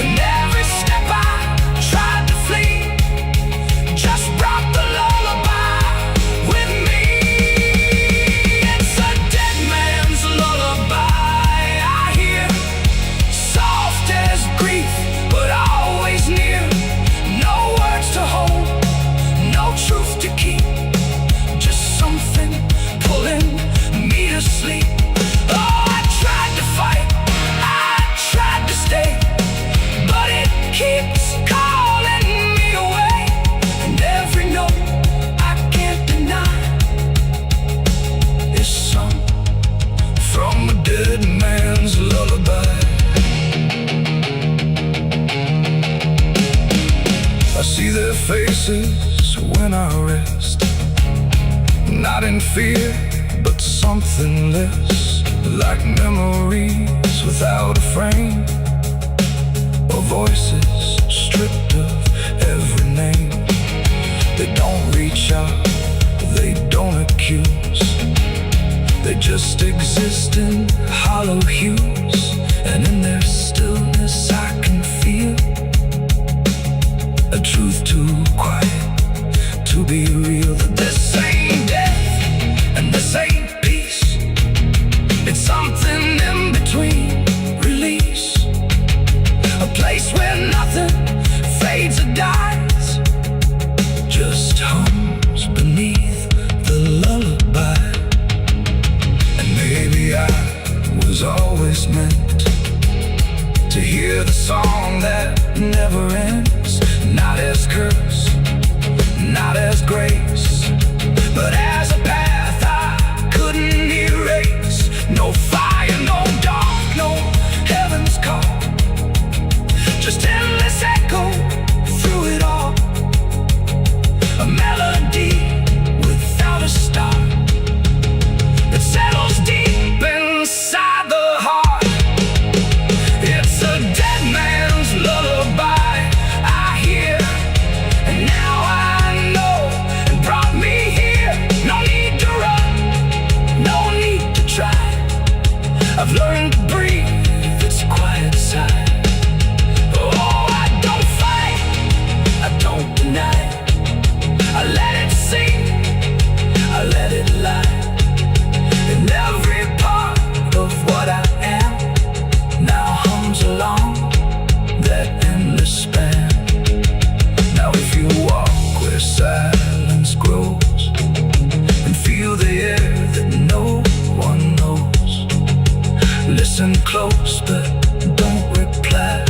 And every step I tried to flee just brought the lullaby with me. It's a dead see their faces when I rest, not in fear, but something less, like memories without a frame, or voices stripped of every name. They don't reach out, they don't accuse, they just exist in hollow hues. And in their stillness I can feel a truth too quiet to be real. That this ain't death and this ain't peace, it's something in between. Release, a place where nothing fades or dies, just hums beneath the lullaby. And maybe I was always meant to hear the song that never ends, not as curse, not as grace, but as a path I couldn't erase. No fire, no dark, no heaven's call, just endless echo through it all. A melody without a start that settles deep inside the heart. It's a dead man's lullaby I hear, and now I know it brought me here. No need to run, no need to try. I've learned to breathe its quiet side. Oh, I don't fight, I don't deny, I let it sing, I let it lie. And every part of what I am now hums along that endless span. Now if you walk where silence grows and feel the air that no one knows, listen close but don't reply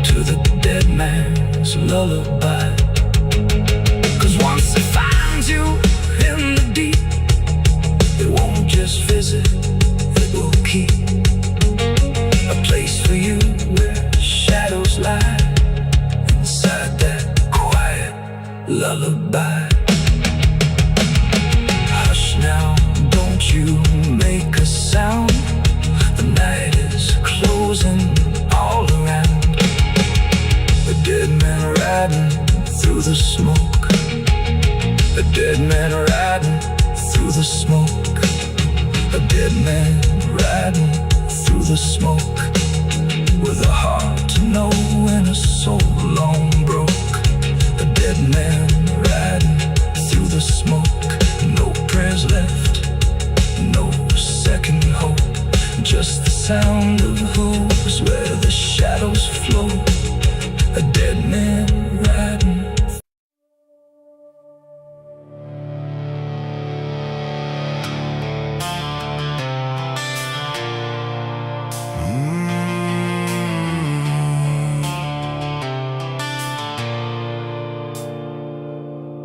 to the dead man's lullaby. 'Cause once it finds you in the deep, it won't just visit, it will keep a place for you where shadows lie inside that quiet lullaby. Hush now, don't you make a sound, the night is closing all around. A dead man riding through the smoke, a dead man riding through the smoke, a dead man riding through the smoke, with a heart to know and a soul long broke. A dead man riding through the smoke, no prayers left, no second hope, just the sound of hooves where the shadows flow. A dead man riding.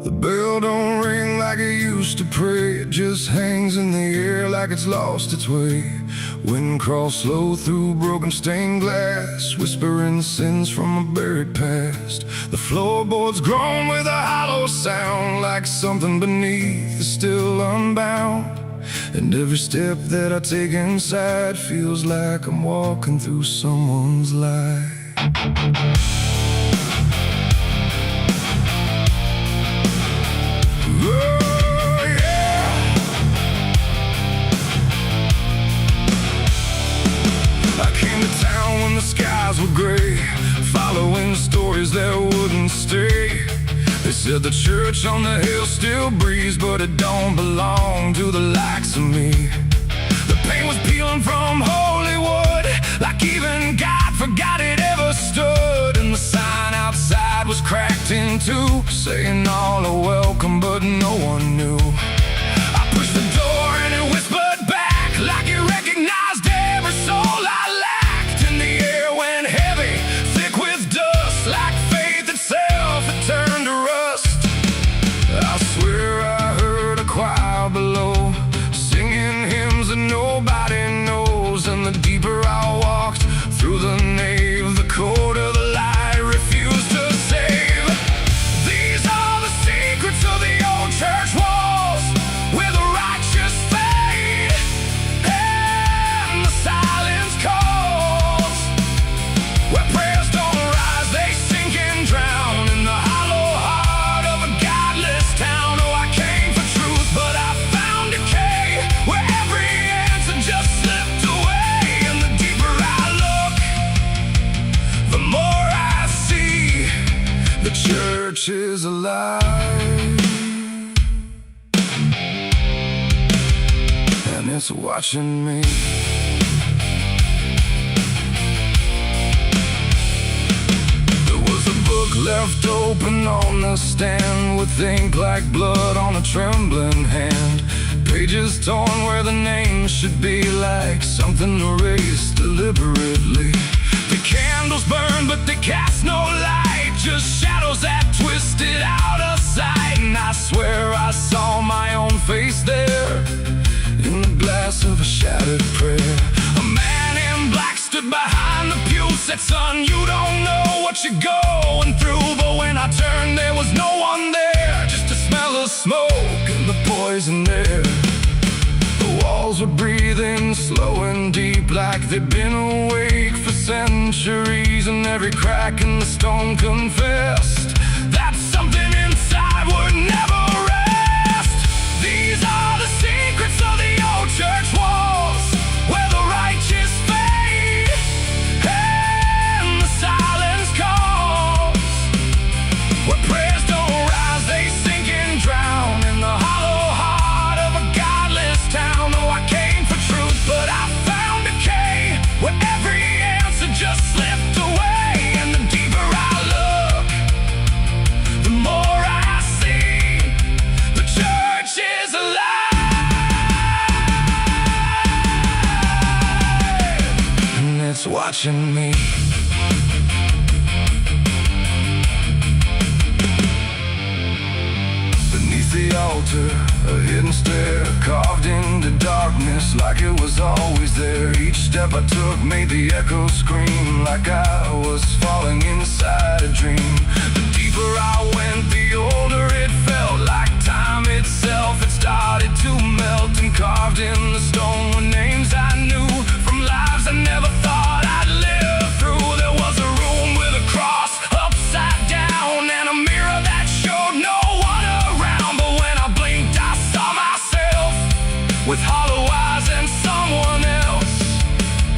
The bell don't ring like it used to pray, it just hangs in the air like it's lost its way. Wind crawls slow through broken stained glass, whispering sins from a buried past. The floorboards groan with a hollow sound, like something beneath is still unbound. And every step that I take inside feels like I'm walking through someone's life. Oh, yeah. I came to town when the skies were gray, following stories that wouldn't stay. They said the church on the hill still breathes, but it don't belong to the likes of me. The paint was peeling from Hollywood, like even God forgot it ever stood. And the sign outside was cracked in two, saying all are welcome, but no one knew. I pushed the door and it whispered back, like it recognized every soul I lacked. And the air went heavy, thick with dust, like faith itself had turned to rust. I swear I heard a choir below, singing hymns that nobody knows. And the deeper I walked through the nave, the colder the light refused to save. church is alive, and it's watching me. There was a book left open on the stand, with ink like blood on a trembling hand. Pages torn where the name should be, like something erased deliberately. The candles burn, but they cast no light, just shadows that twisted out of sight. And I swear I saw my own face there, in the glass of a shattered prayer. A man in black stood behind the pew, said, "Son, you don't know what you're going through." But when I turned, there was no one there, just a smell of smoke and the poison air. The walls were breathing slow and deep, like they'd been awake for centuries, and every crack in the stone confessed that something inside would never rest. These are the secrets of the old church walls, where the righteous fade and the silence calls, where prayers don't rise, they sink and drown in the hollow heart of a godless town. Oh, I came for truth, but I found decay, where every answer just slipped away. And the deeper I look, the more I see the church is alive, and it's watching me. Beneath the altar, a hidden stair carved into darkness, like it was always there. Each step I took made the echoes scream, like I was falling inside a dream. The deeper I went, the older it felt, like time itself had started to melt. And carved in the stone were names I knew, from lives I never thought I'd live through. There was a room with a cross upside down, and a mirror that showed no one around. But when I blinked, I saw myself with hollow eyes and someone else.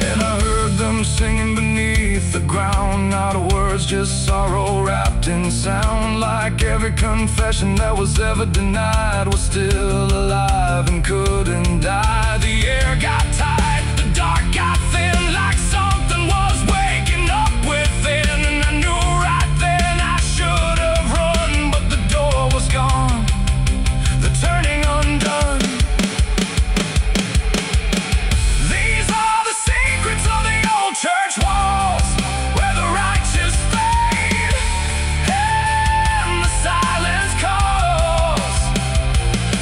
And I heard them singing beneath the ground, not words, just sorrow wrapped in sound. Like every confession that was ever denied was still alive and couldn't die. The air got tight, the dark got thin, like something was waking up within. And I knew right then I should have run, but the door was gone, the turning undone. These are the secrets of the old church walls, where the righteous fade and the silence calls,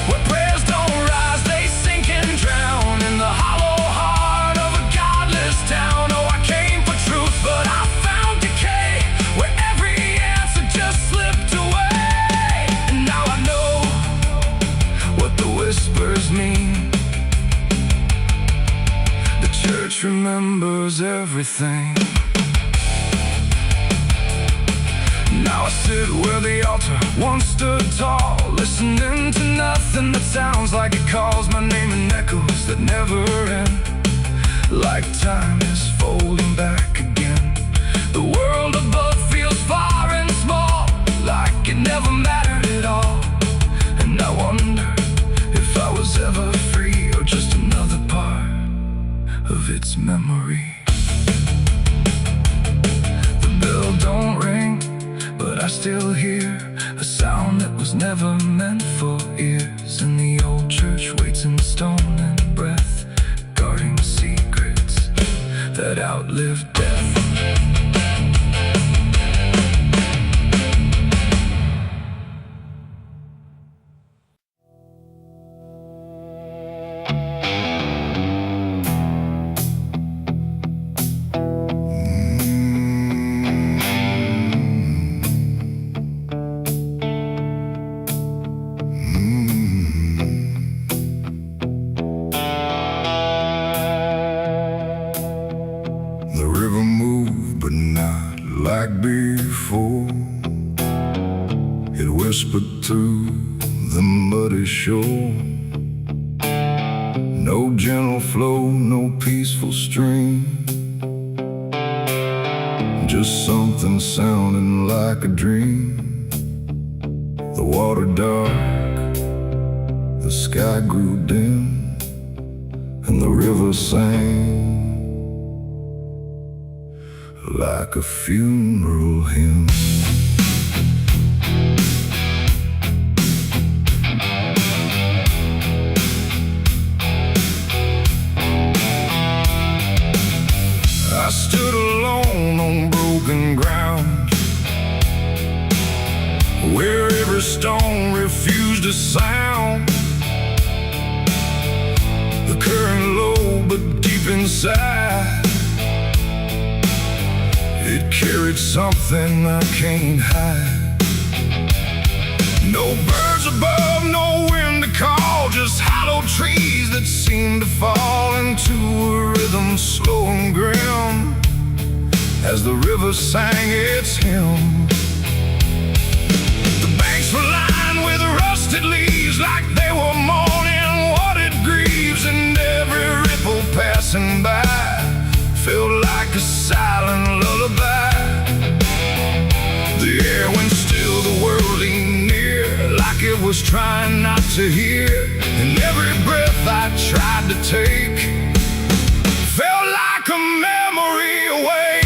where prayers don't rise, they sink and drown in the hollow heart of a godless town. Oh, I came for truth, but I found decay, where every answer just slipped away. And now I know what the whispers mean. The church remembers everything. Now I sit where the altar once stood tall, listening to nothing that sounds like it calls my name in echoes that never end, like time is folding back again. The world above feels far and small, like it never mattered at all. And I wonder if I was ever free, or just another part of its memory. The bell don't ring, but I still hear a sound that was never meant for ears. And the old church waits in stone and breath, guarding secrets that outlive death. Like before, it whispered through the muddy shore. No gentle flow, no peaceful stream, just something sounding like a dream. the water dark, the sky grew dim, and the river sang like a funeral hymn. I stood alone on broken ground, where every stone refused a sound. The current low but deep inside, it carried something I can't hide. No birds above, no wind to call, just hollow trees that seem to fall into a rhythm slow and grim as the river sang its hymn. The banks were lined with rusted leaves, like they were mourning what it grieves, and every ripple passing by felt like a silent lullaby. The air went still, the world leaned near, like it was trying not to hear, and every breath I tried to take felt like a memory awake.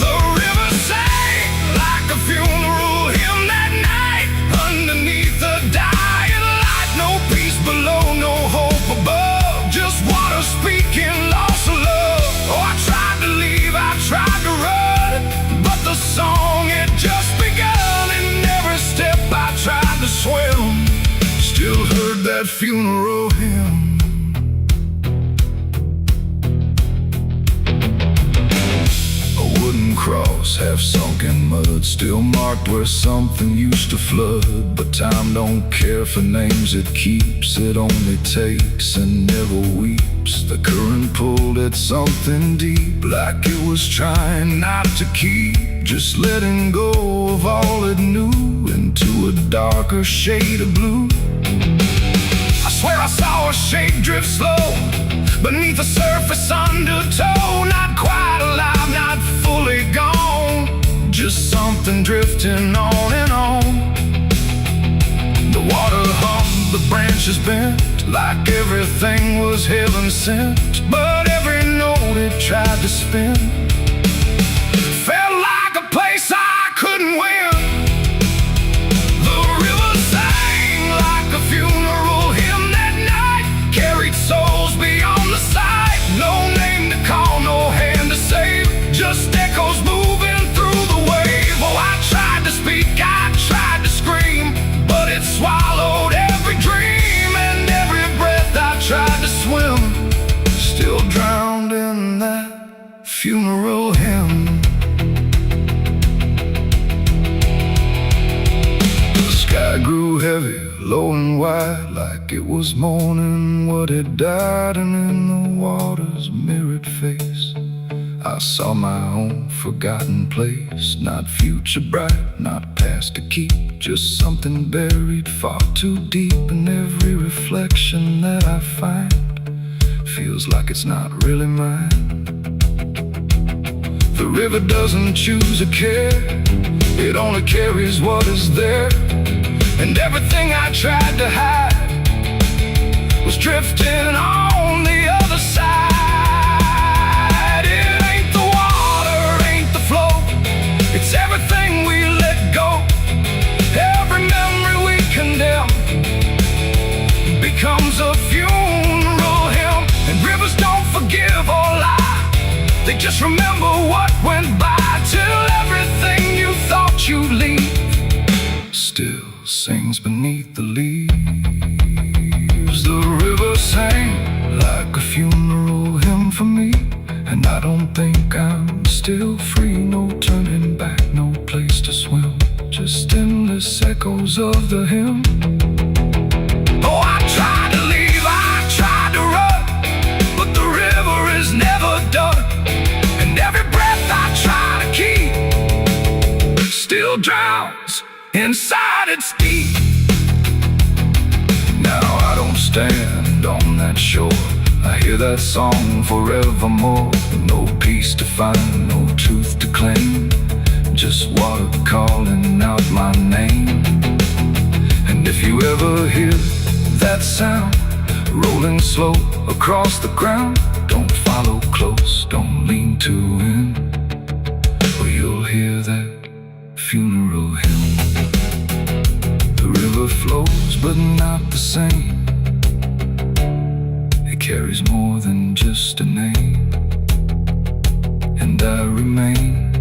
The river sang like a funeral hymn that night, underneath the dying light. No peace below, no hope above, just water speaking loss of love. Oh, I tried to leave, I tried to run, but the song had just begun, and every step I tried to swim still heard that funeral hymn. A wooden cross, half sunk in mud, still marked where something used to flood. But time don't care for names it keeps, it only takes and never weeps. The current pulled at something deep, like it was trying not to keep, just letting go of all it knew into a darker shade of blue. I swear I saw a shape drift slow beneath the surface undertow, not quite alive, not fully gone, just something drifting on and on. The water hummed, the branches bent, like everything was heaven sent, but every note it tried to spin felt like a place I couldn't win. The river sang like a funeral hymn that night, carried souls beyond the sight. No name to call, no hand to save, just echoes moving through the wave. Oh, I tried to speak, I tried to scream, but it swallowed every dream, and every breath I tried to swim still drowned in that funeral hymn. The sky grew heavy, low and wide, like it was mourning what had died, and in the water's mirrored face I saw my own forgotten place. Not future bright, not past to keep, just something buried far too deep. And every reflection that I find feels like it's not really mine. The river doesn't choose a care, it only carries what is there. And everything I tried to hide was drifting on the other side. It ain't the water, ain't the flow, it's everything we let go. Every memory we condemn becomes a funeral hymn. And rivers don't forgive or lie, they just remember what went by, till everything you thought you'd leave still sings beneath the leaves. The river sang like a funeral hymn for me, and I don't think I'm still free. No turning back, no place to swim, just endless echoes of the hymn. Oh, I tried to leave, I tried to run, but the river is never done, and every breath I try to keep still drowns inside its deep. Now I don't stand on that shore, I hear that song forevermore. No peace to find, no truth to claim, just water calling out my name. swing slow across the ground. Don't follow close, don't lean too in, or you'll hear that funeral hymn. The river flows but not the same. It carries more than just a name. And I remain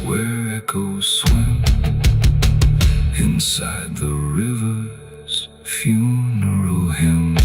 where echoes swim inside the river's funeral hymn.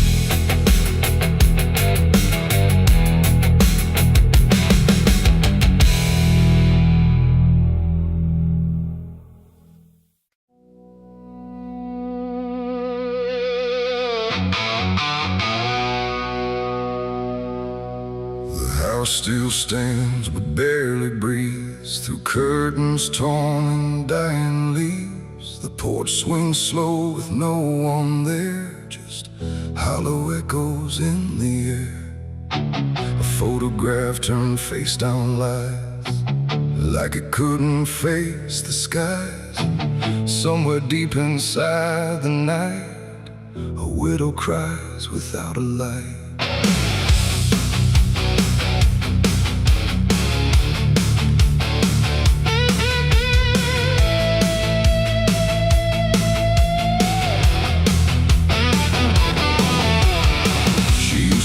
The house still stands but barely breathes through curtains torn and dying leaves. The porch swings slow with no one there, just hollow echoes in the air. A photograph turned face down lies, like it couldn't face the skies. Somewhere deep inside the night, a widow cries without a light.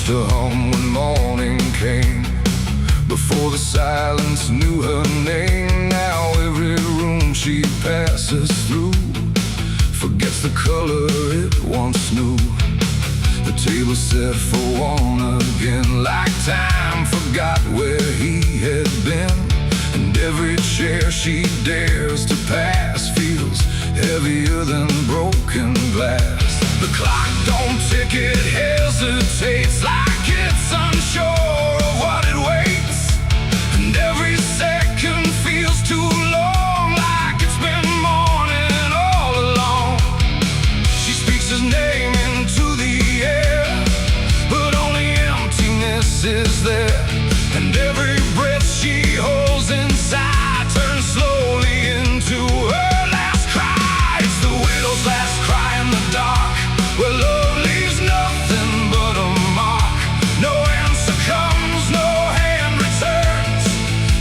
To hum when morning came, before the silence knew her name. Now every room she passes through forgets the color it once knew. The table set for one again, like time forgot where he had been. And every chair she dares to pass feels heavier than broken glass. The clock don't tick, it hesitates, like it's unsure of what it waits. And every second feels too long, like it's been mourning all along. She speaks his name into the air, but only emptiness is there. And every breath she holds inside turns slowly into her last cry. It's the widow's last cry in the dark, where love leaves nothing but a mark. No answer comes, no hand returns,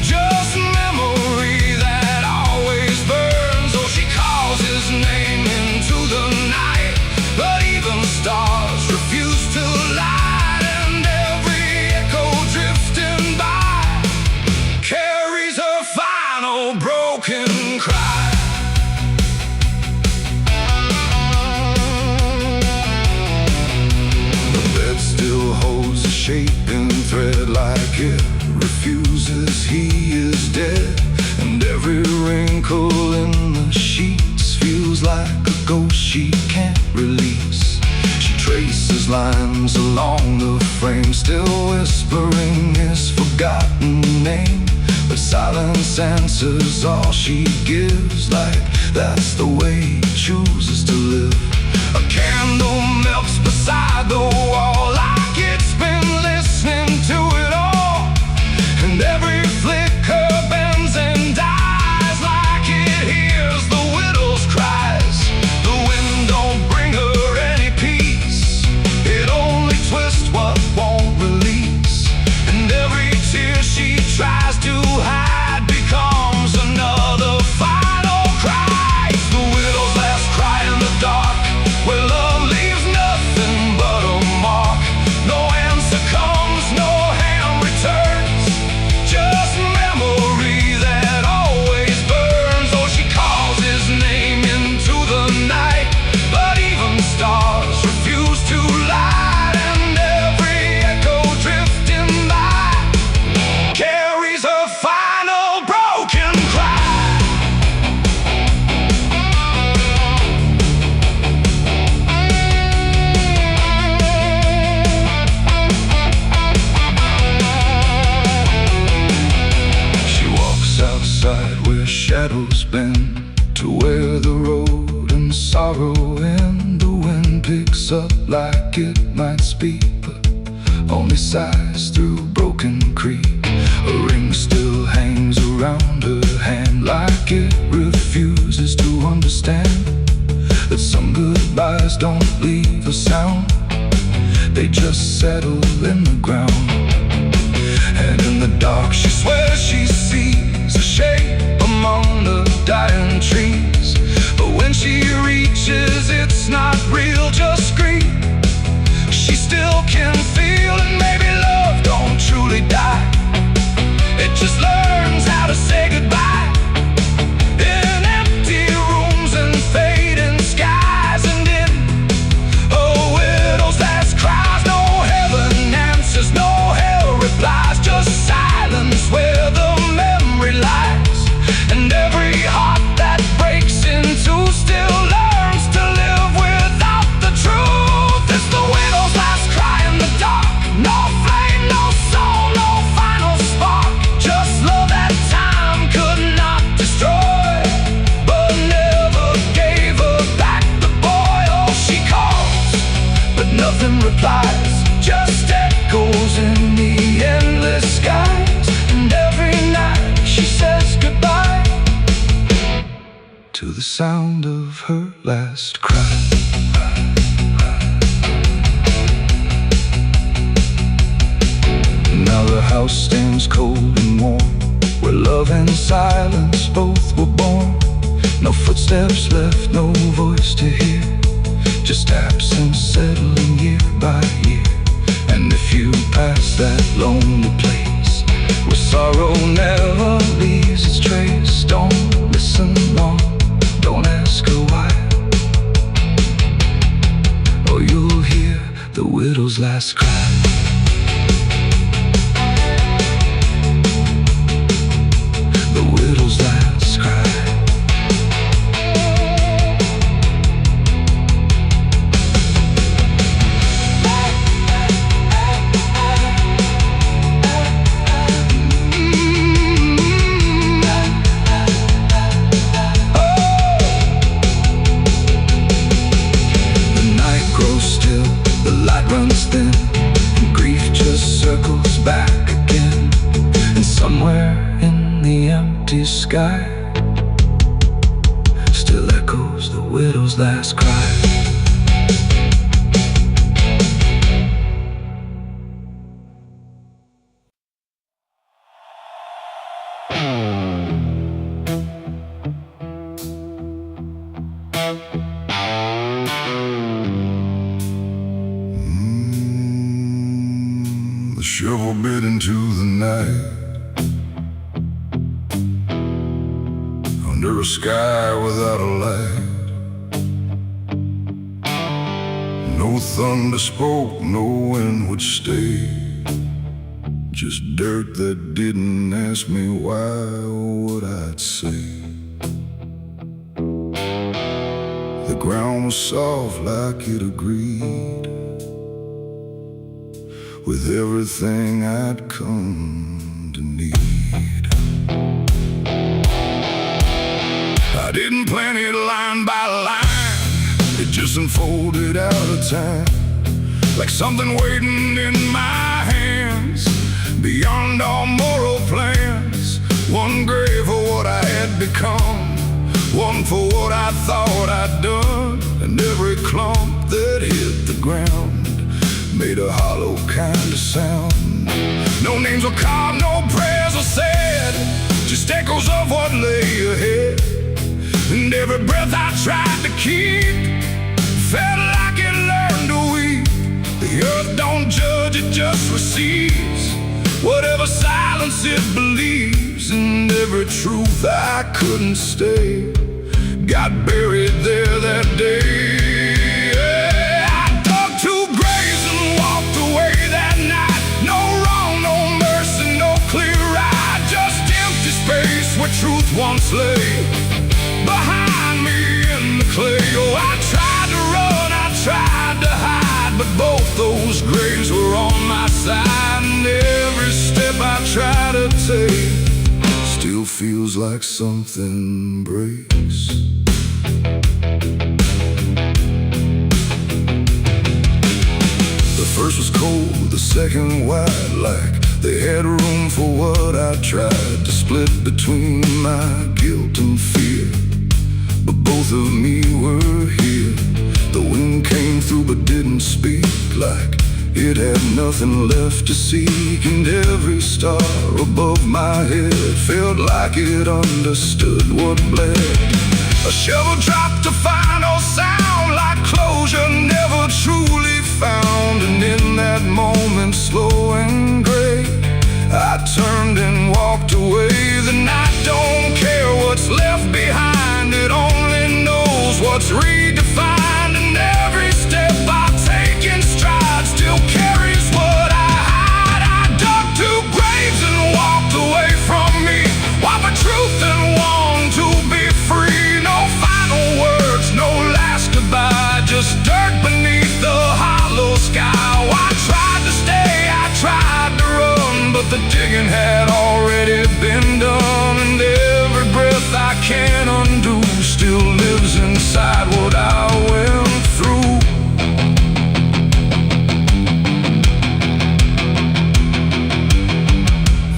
just memory that always burns. Oh, she calls his name into the night, but even stars refuse to light. And every echo drifting by carries her final broken cry. Still holds a shapen thread, like it refuses he is dead. And every wrinkle in the sheets feels like a ghost she can't release. She traces lines along the frame, still whispering his forgotten name. But silence answers all she gives, like that's the way he chooses to live. A candle melts beside the wall, like it's been listening to it all. And every flicker bends and dies, like it hears the widow's cries. The wind don't bring her any peace, it only twists what won't release. And every tear she tries to hide becomes another final cry. It's the widow's last cry in the dark, where love leaves nothing but a mark. No answer comes, no hand returns, just memory that always burns. Oh, she calls his name into the night, but even stars refuse to light. And every echo drifting by carries her final broken cry. She walks outside where shadows bend, to where the road and sorrow end. The wind picks up like it might speak, but only sighs through broken creek. A ring still hangs around her hand, like it refuses to understand that some goodbyes don't leave a sound. they just settle in the ground. And in the dark she swears she sees a shape among the dying trees. But when she reaches, it's not real, just grief. She still can feel, and maybe love don't truly die. It just learns how to say goodbye in empty rooms and fading skies. And in a widow's last cries, no heaven answers, no hell replies, just silence where the memory lies. And every heart that breaks in two still learns to live without the truth. It's the widow's last cry in the dark. No flame, no soul, no final spark, just love that time could not destroy, but never gave her back the boy. Oh, she calls, but nothing replies, just echoes in the endless skies. And every night she says goodbye to the sound of her last cry. Now the house stands cold and warm, where love and silence both were born. No footsteps left, no voice to hear, just absence settling year by year. And if you pass that lonely place where sorrow never leaves its trace, don't listen long, don't ask her why, or you'll hear the widow's last cry. The widow's last cry. Back again, and somewhere in the empty sky still echoes the widow's last cry. Shovel bit into the night, under a sky without a light. No thunder spoke, no wind would stay, just dirt that didn't ask me why or what I'd say. The ground was soft like it agreed with everything I'd come to need. I didn't plan it line by line, it just unfolded out of time, like something waiting in my hands, beyond all moral plans. One grave for what I had become, one for what I thought I'd done, and every clump that hit the ground made a hollow kind of sound. No names were carved, no prayers were said, just echoes of what lay ahead. And every breath I tried to keep felt like it learned to weep. The earth don't judge, it just receives whatever silence it believes. And every truth I couldn't stay got buried there that day. Where truth once lay behind me in the clay. Oh, I tried to run, I tried to hide, but both those graves were on my side. And every step I try to take still feels like something breaks. The first was cold, the second wide, like they had room for what I tried to split between my guilt and fear. But both of me were here. The wind came through but didn't speak, like It had nothing left to seek, and every star above my head felt like it understood what bled. A shovel dropped a final sound, like closure never truly found. And in that moment, slow and gray, I turned and walked away. The night don't care what's left behind, it only knows what's redefined. And every step I take in stride still carries what I hide. I dug two graves and walked away from me, while my truth and longed to be free. No final words, no last goodbye, just dirt beneath the hollow sky. I tried to stay, I tried to run, but the digging had already been done. And every breath I can't undo still lives inside what I went through.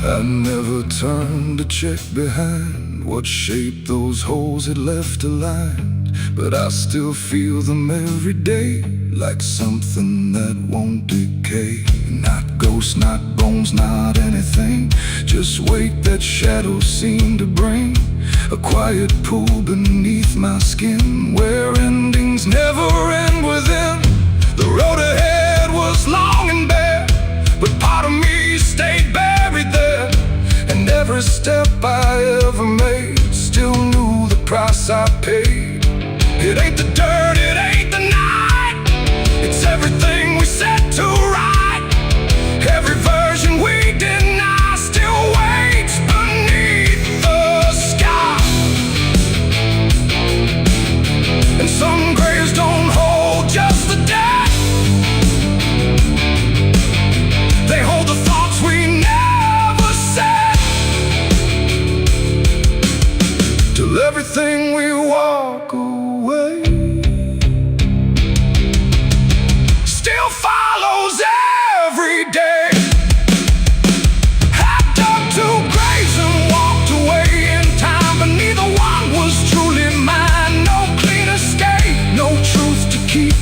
I never turned to check behind what shape those holes had left aligned, but I still feel them every day, like something that won't decay. Not ghosts, not bones, not anything, just weight that shadows seem to bring. A quiet pool beneath my skin, where endings never end within. The road ahead was long and bare, but part of me stayed buried there. And every step I ever made still knew the price I paid. It ain't the dirt, it ain't the night, it's everything we set to right. Every version we deny still waits beneath the sky. And some graves don't hold just the dead, they hold the thoughts we never said. Till everything we walk away still follows every day. I dug two graves and walked away in time, but neither one was truly mine. No clean escape, no truth to keep,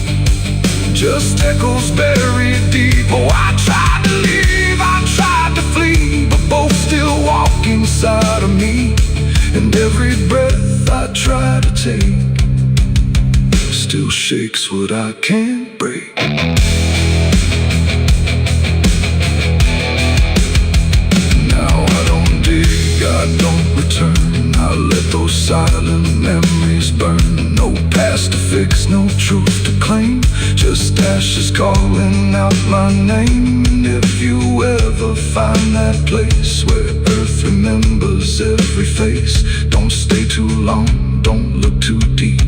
just echoes buried deep. Oh, I tried to leave, I tried to flee, but both still walk inside of me. And every breath I try to take still shakes what I can't break. Now I don't dig, I don't return, I let those silent memories burn. No past to fix, no truth to claim, just ashes calling out my name. And if you ever find that place where earth remembers every face, don't stay too long, don't look too deep,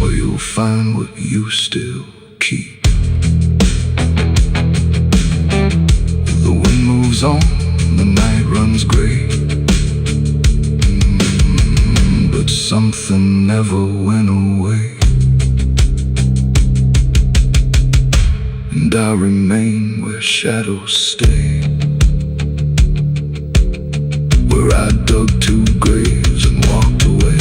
or you'll find what you still keep. The wind moves on, the night runs gray, but something never went away. And I remain where shadows stay, where I dug two graves and walked away.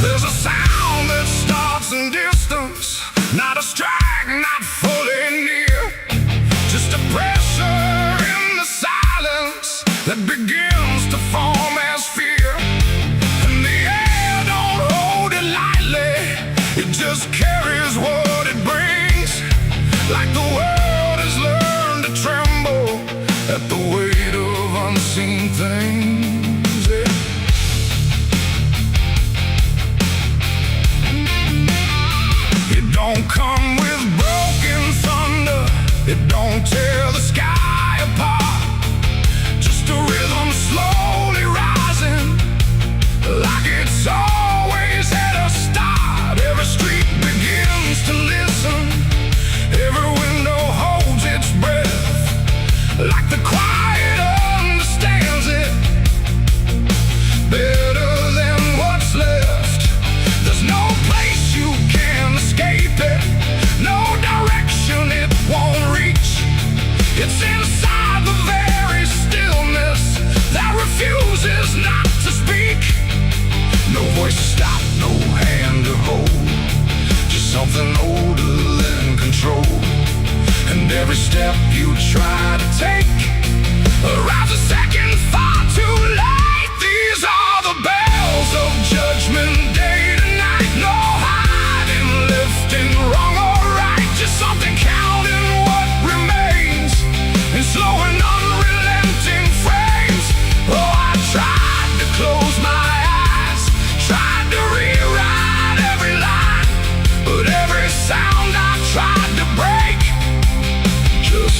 There's a sound that starts in distance, not a strike, not fully near, just a pressure in the silence that begins to form as fear.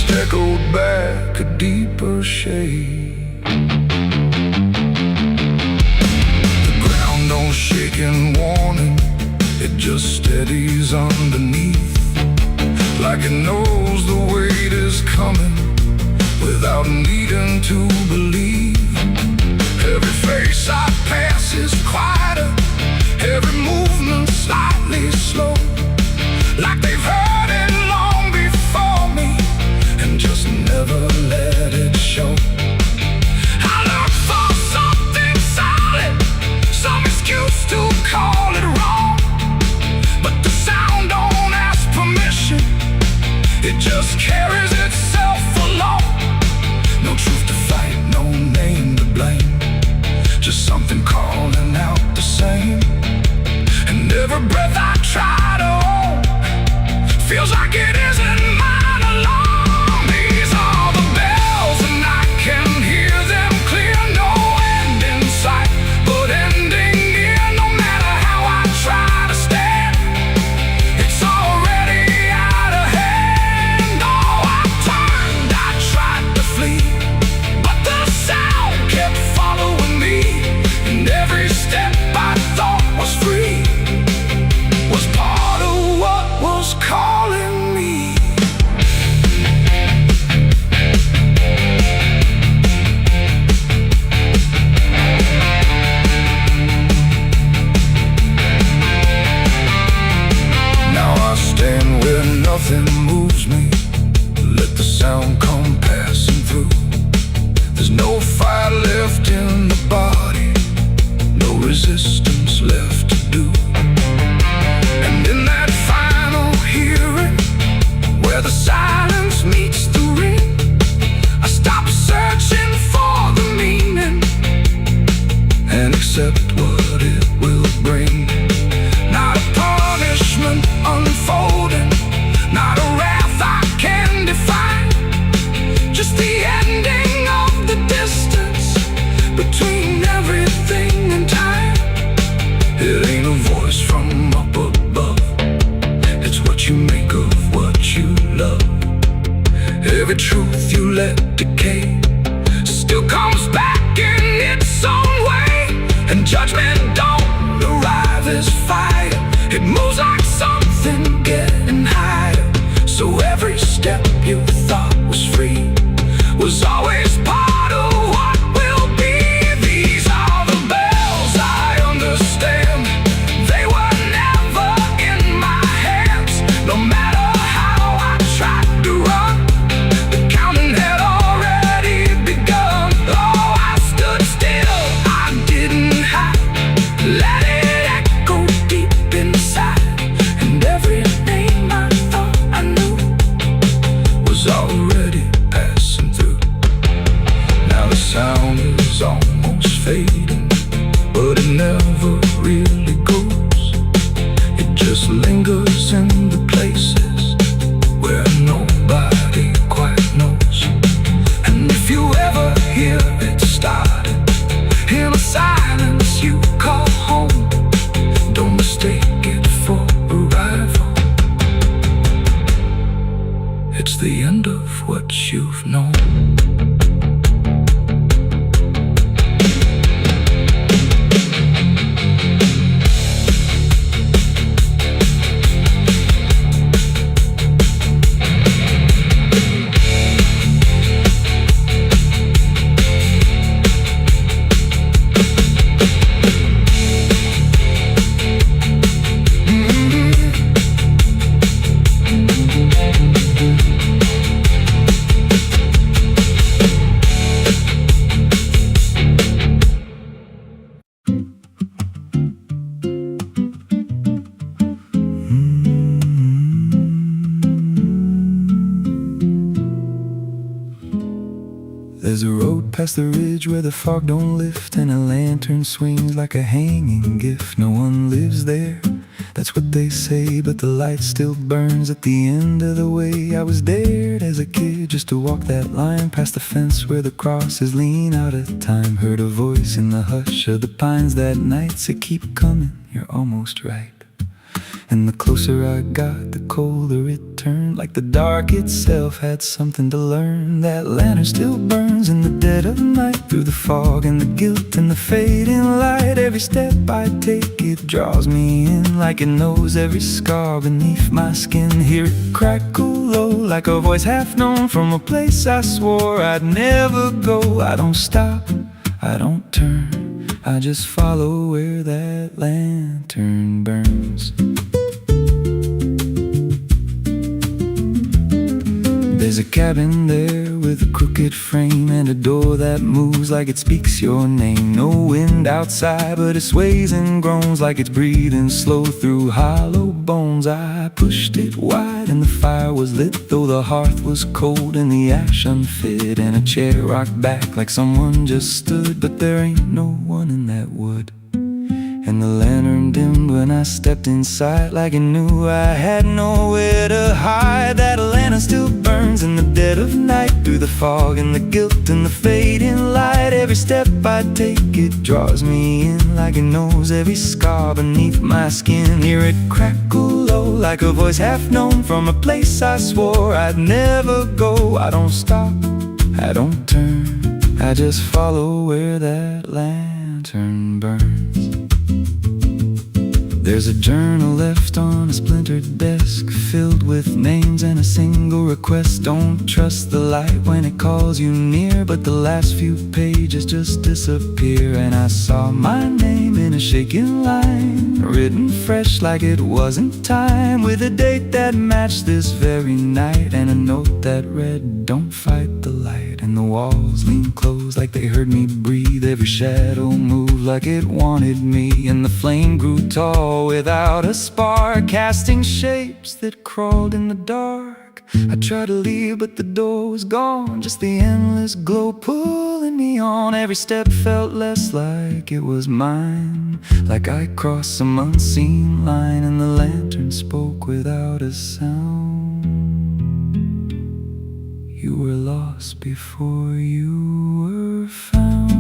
just echoed back a deeper shade. The ground don't shake in warning, it just steadies underneath, like it knows the weight is coming without needing to believe. Every face I pass is quieter, every movement slightly slow, like they've heard it long before me and just never let it show. I look for something solid, some excuse to call it wrong, but the sound don't ask permission, it just carries itself along. No truth to fight, no name to blame, just something calling out the same. And every breath I try to hold feels like it isn't mine alone. These are the bells and I can hear them clear. No end in sight, but ending near. No matter how I try to stand, it's already out of hand. Oh, I turned, I tried to flee, but the sound kept following me, and every step I thought was free was part of what was calling me. Now I stand where nothing moves me, let the sound come passing through. There's no fire left in the body, no resistance left to do. And in that final hearing, where the silence meets the ring, I stop searching for the meaning and accept what it will bring. Not a punishment unfolding, not a wrath I can define, just the ending of the distance between everything and time. It ain't a voice from up above, it's what you make of what you love. Every truth you let decay still comes back in its own way, and judgment don't arrive as fire, it moves like something getting higher. So every step you thought was free was always part of what will be. These are the bells I understand, they were never in my hands. No matter how I tried to run, the counting had already begun. Oh, I stood still, I didn't hide, let it echo deep inside, and every name I thought I knew was already passing through. Now the sound is almost fading, but it never really goes. It just lingers in the places where nobody quite knows. And if you ever hear it started in a silence you call home, don't mistake it for arrival, it's the end of what you've known. There's a road past the ridge where the fog don't lift, and a lantern swings like a hanging gift. No one lives there, that's what they say, but the light still burns at the end of the way. I was dared as a kid just to walk that line past the fence where the crosses lean out of time. Heard a voice in the hush of the pines that night say, keep coming, you're almost right. And the closer I got, the colder it turned, like the dark itself had something to learn. That lantern still burns in the dead of night, through the fog and the guilt and the fading light. Every step I take, it draws me in, like it knows every scar beneath my skin. Hear it crackle low, like a voice half known, from a place I swore I'd never go. I don't stop, I don't turn, I just follow where that lantern burns. There's a cabin there with a crooked frame, and a door that moves like it speaks your name. No wind outside, but it sways and groans like it's breathing slow through hollow bones. I pushed it wide and the fire was lit, though the hearth was cold and the ash unfit. And a chair rocked back like someone just stood, but there ain't no one in that wood. And the lantern dimmed when I stepped inside, like it knew I had nowhere to hide. That lantern still burns in the dead of night, through the fog and the guilt and the fading light. Every step I take, it draws me in, like it knows every scar beneath my skin. Hear it crackle low, like a voice half known, from a place I swore I'd never go. I don't stop, I don't turn, I just follow where that lantern burns. There's a journal left on a splintered desk, filled with names and a single request. Don't trust the light when it calls you near, but the last few pages just disappear. And I saw my name in a shaking line, written fresh like it wasn't time, with a date that matched this very night, and a note that read, don't fight the light. And the walls leaned close like they heard me breathe, every shadow moved like it wanted me. And the flame grew tall without a spark, casting shapes that crawled in the dark. I tried to leave, but the door was gone, just the endless glow pulling me on. Every step felt less like it was mine, like I crossed some unseen line. And the lantern spoke without a sound. You were lost before you were found.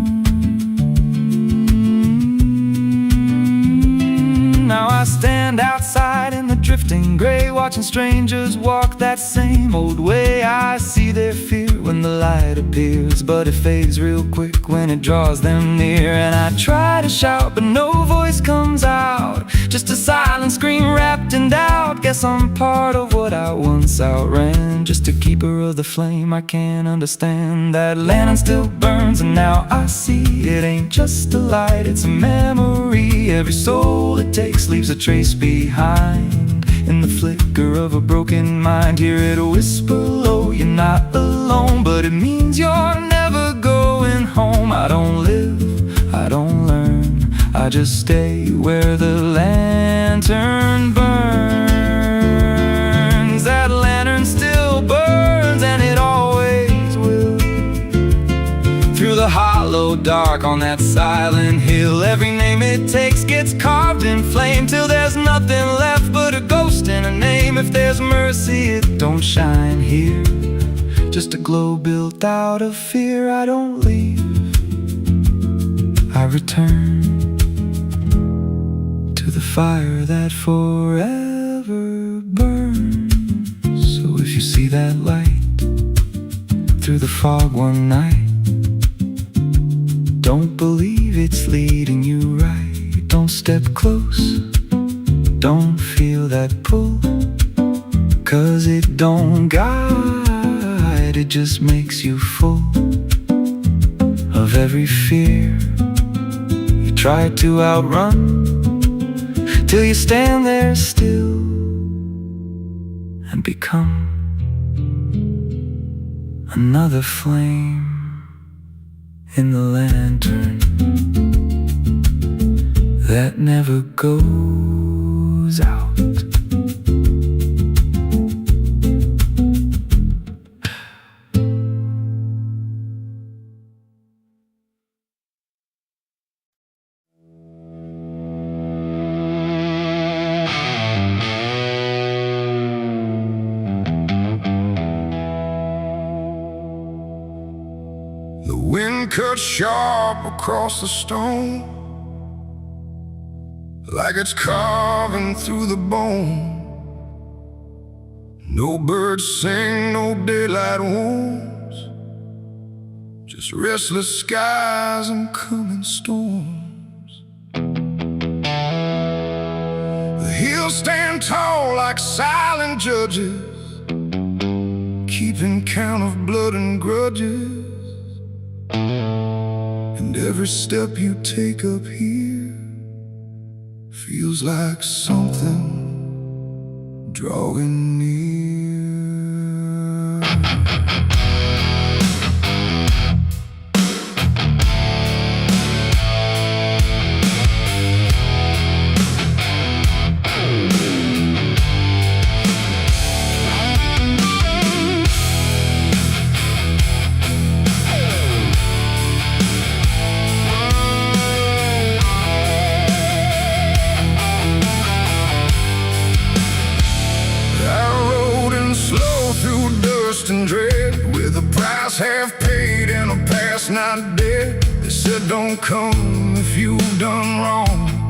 Now I stand outside in the drifting gray, watching strangers walk that same old way. I see their fear when the light appears, but it fades real quick when it draws them near. And I try to shout, but no voice comes out, just a silent scream wrapped in doubt. Guess I'm part of what I once outran, just a keeper of the flame I can't understand. That lantern still burns, and now I see it ain't just a light, it's a memory. Every soul it takes leaves a trace behind, in the flicker of a broken mind. Hear it whisper low, you're not alone, but it means you're never going home. I don't live, I don't learn, I just stay where the lantern burns. That lantern still burns, and it always will, through the hollow dark on that silent hill. Every name it takes gets carved in flame, till there's nothing left but a ghost and a name. If there's mercy, it don't shine here, just a glow built out of fear. I don't leave, I return to the fire that forever burns. So if you see that light through the fog one night, don't believe it's leading you right. Don't step close, don't feel that pull, 'cause it don't guide, it just makes you full of every fear you try to outrun, till you stand there still and become another flame in the lantern that never goes out. The wind cut sharp across the stone, like it's carving through the bone. No birds sing, no daylight wounds, just restless skies and coming storms. The hills stand tall like silent judges, keeping count of blood and grudges. And every step you take up here feels like something drawing near. And dread, with a price half paid and a past not dead. They said don't come if you've done wrong.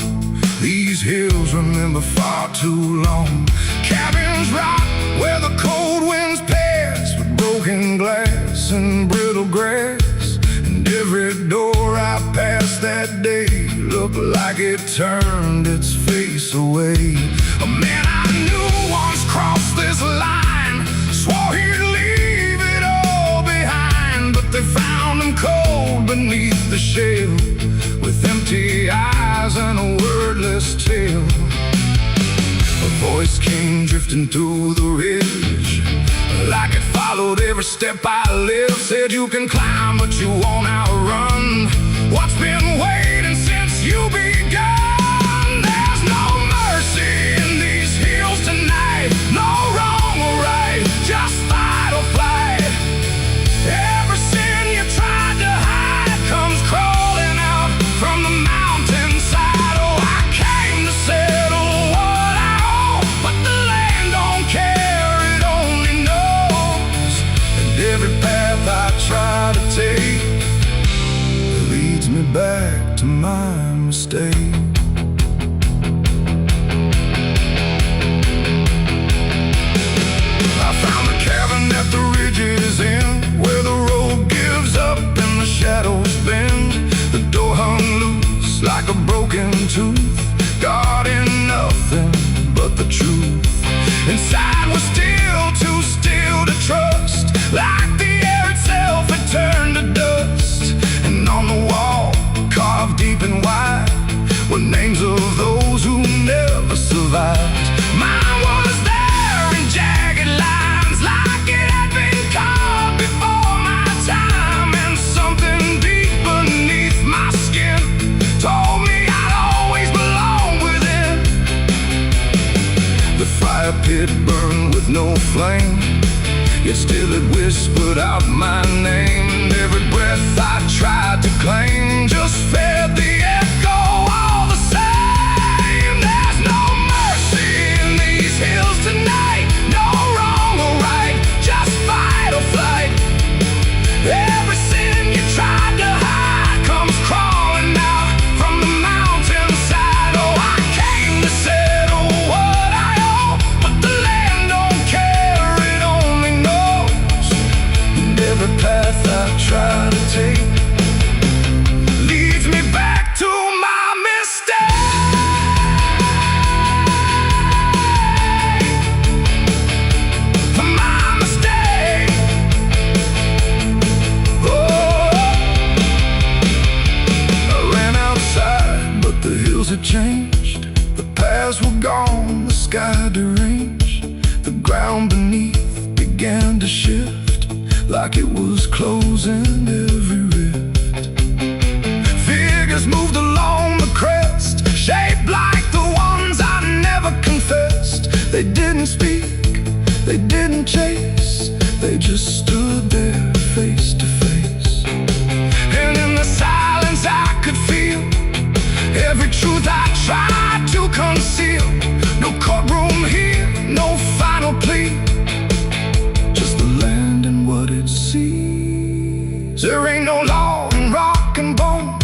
These hills remember far too long. Cabins rock where the cold winds pass, with broken glass and brittle grass. And every door I passed that day looked like it turned its face away. A man I knew once crossed this line, swore he'd leave it all behind, but they found him cold beneath the shell, with empty eyes and a wordless tale. A voice came drifting through the ridge, like it followed every step I lived. Said you can climb but you won't outrun what's been waiting since you begun. There's no mercy in these hills tonight, no wrong or right, just fight or flight. Every sin you tried to hide comes crawling out from the mountainside. Oh, I came to settle what I owe, but the land don't care, it only knows. And every path I try to take leads me back to my mistake. At the ridge's end, where the road gives up and the shadows bend, the door hung loose like a broken tooth, guarding nothing but the truth. Inside was still too still to trust, like the air itself had turned to dust. And on the wall, carved deep and wide, were names of those who never survived. Mine was there in jagged lines, like it had been carved before my time. And something deep beneath my skin told me I'd always belong within. The fire pit burned with no flame, yet still it whispered out my name. And every breath I tried to claim just fed the echo all the same. There's no mercy in these hills tonight, no wrong or right, just fight or flight. Every sin you tried to hide comes crawling out from the mountainside. Oh, I came to settle what I owe, but the land don't care, it only knows. And every path I try to take leads me back to my mistake. My mistake. Oh, I ran outside, but the hills had changed. The paths were gone, the sky deranged. The ground beneath began to shift, like it was closing every rift. Figures moved along the crest, shaped like the ones I never confessed. They didn't speak, they didn't chase, they just stood there face to face. And in the silence I could feel every truth I tried to conceal. No courtroom here, no final plea, just the land and what it sees. There ain't no law in rock and bone,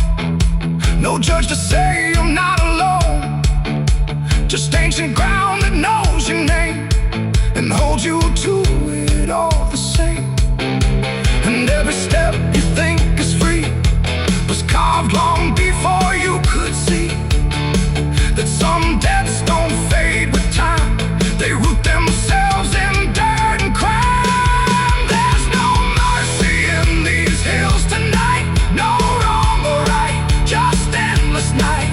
no judge to say I'm not alone. just ancient ground that knows your name and holds you to it all the same. And every step you think is free was carved long before you could see that some debts don't fade with time. They root themselves in dirt and crime. There's no mercy in these hills tonight. No wrong or right, just endless night.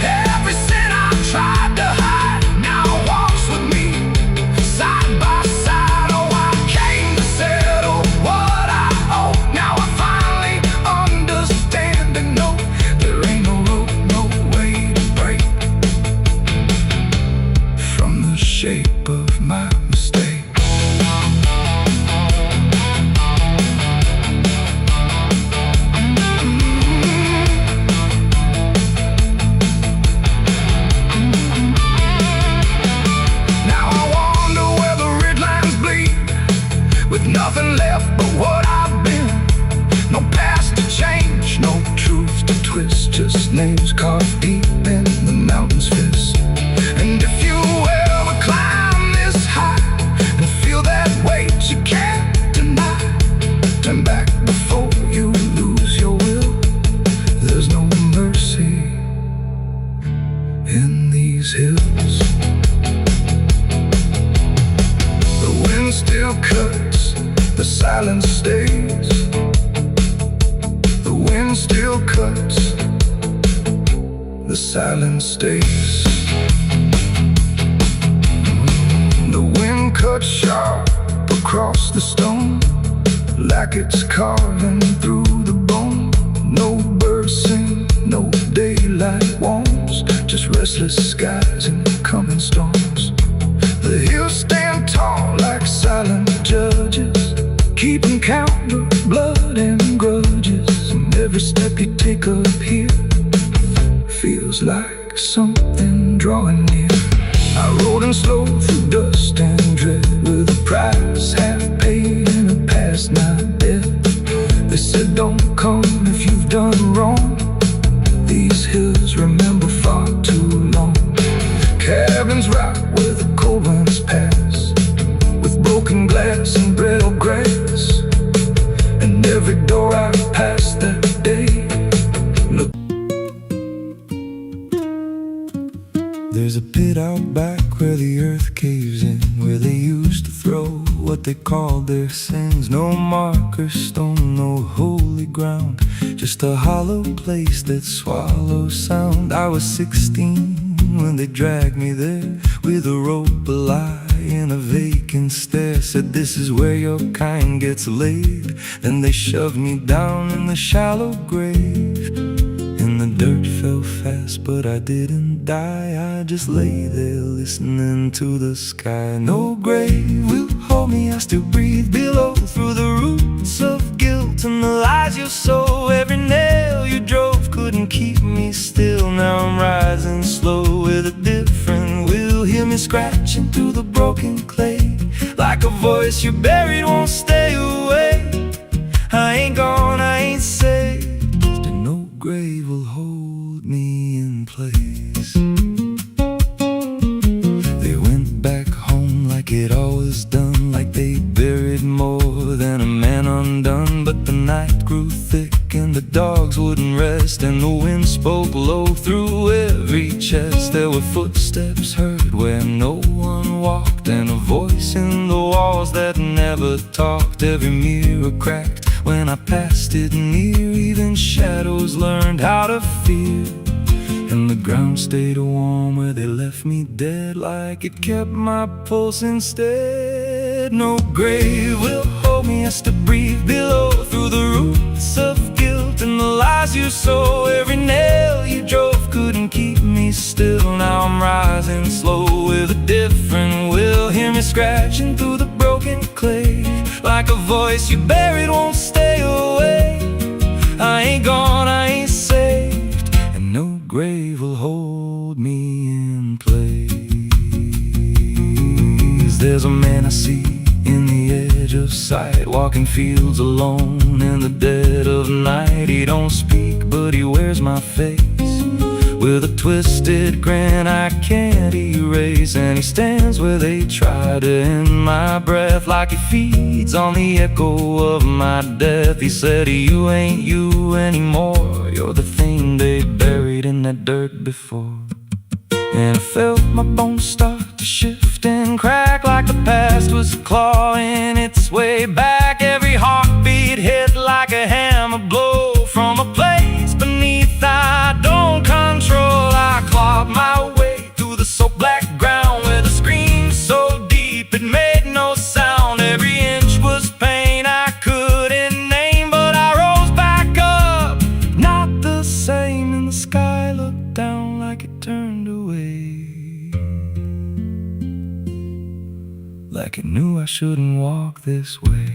Every sin I've tried to hide now walks with me, side by side. Oh, I came to settle what I owe. Now I finally understand and know there ain't no rope, no way to break from the shape of my mistake. Now I wonder where the red lines bleed, with nothing left but what I've been. No past to change, no truth to twist, just names carved deep in the mountain's fist. And if you ever climb this high and feel that weight you can't deny, turn back before you lose your will. There's no mercy in these hills. The wind still cuts, the silence stays. The wind still cuts, the silence stays. The wind cuts sharp across the stone, like it's carving through the bone. No birds sing, no daylight warms, just restless skies and coming storms. The hills stand tall like silent judges, keeping count of blood and grudges. And every step you take up here feels like something drawing near. I rode in slow through dust and dread, with a price half paid and a past not dead. They said don't come if you've done wrong. These hills remember far too long. Cabins rock where the cold winds pass, with broken glass and brittle grass. And every door I passed that day looked. There's a pit out back where the earth caves in, where they used to throw what they called their sins. No marker stone, no holy ground, just a hollow place that swallows sound. I was 16 when they dragged me there, with a rope, a lie, and a vacant stare. Said this is where your kind gets laid. Then they shoved me down in the shallow grave, and the dirt fell fast, but I didn't die. I just lay there listening to the sky. No grave will hold me, I still breathe below, through the roots of guilt and the lies you sow. Every nail you drove couldn't keep me still. Now I'm rising slow with a different will. Hear me scratching through the broken clay, like a voice you buried won't stay away. I ain't gone, I ain't saved, and no grave will hold me in place. They went back home like it always done, like they buried more than a man undone. But the night grew thick and the dogs wouldn't rest, and the wind spoke low through every chest. There were footsteps heard where no one walked, and a voice in the walls that never talked. Every mirror cracked when I passed it near, even shadows learned how to fear. And the ground stayed warm where they left me dead, like it kept my pulse instead. No grave will hold me, I still breathe below, through the roots of guilt and the lies you sow. Every nail you drove couldn't keep me still. Now I'm rising slow with a different will. Hear me scratching through the broken clay, like a voice you buried won't stay away. I ain't gone, I ain't saved, and no grave will hold me in place. There's a man I see in the edge of sight, walking fields alone in the dead of night. He don't speak, but he wears my face with a twisted grin I can't erase. And he stands where they try to end my breath, like he feeds on the echo of my death. He said, you ain't you anymore, you're the thing they buried in that dirt before. And I felt my bones start to shift and crack, like the past was clawing its way back. Every heartbeat hit like a hammer blow from a place beneath I don't control. I clawed my way through the soap black ground with a scream so deep it made no sound. Every inch was pain I couldn't name, but I rose back up, not the same. And the sky looked down like it turned away, like it knew I shouldn't walk this way.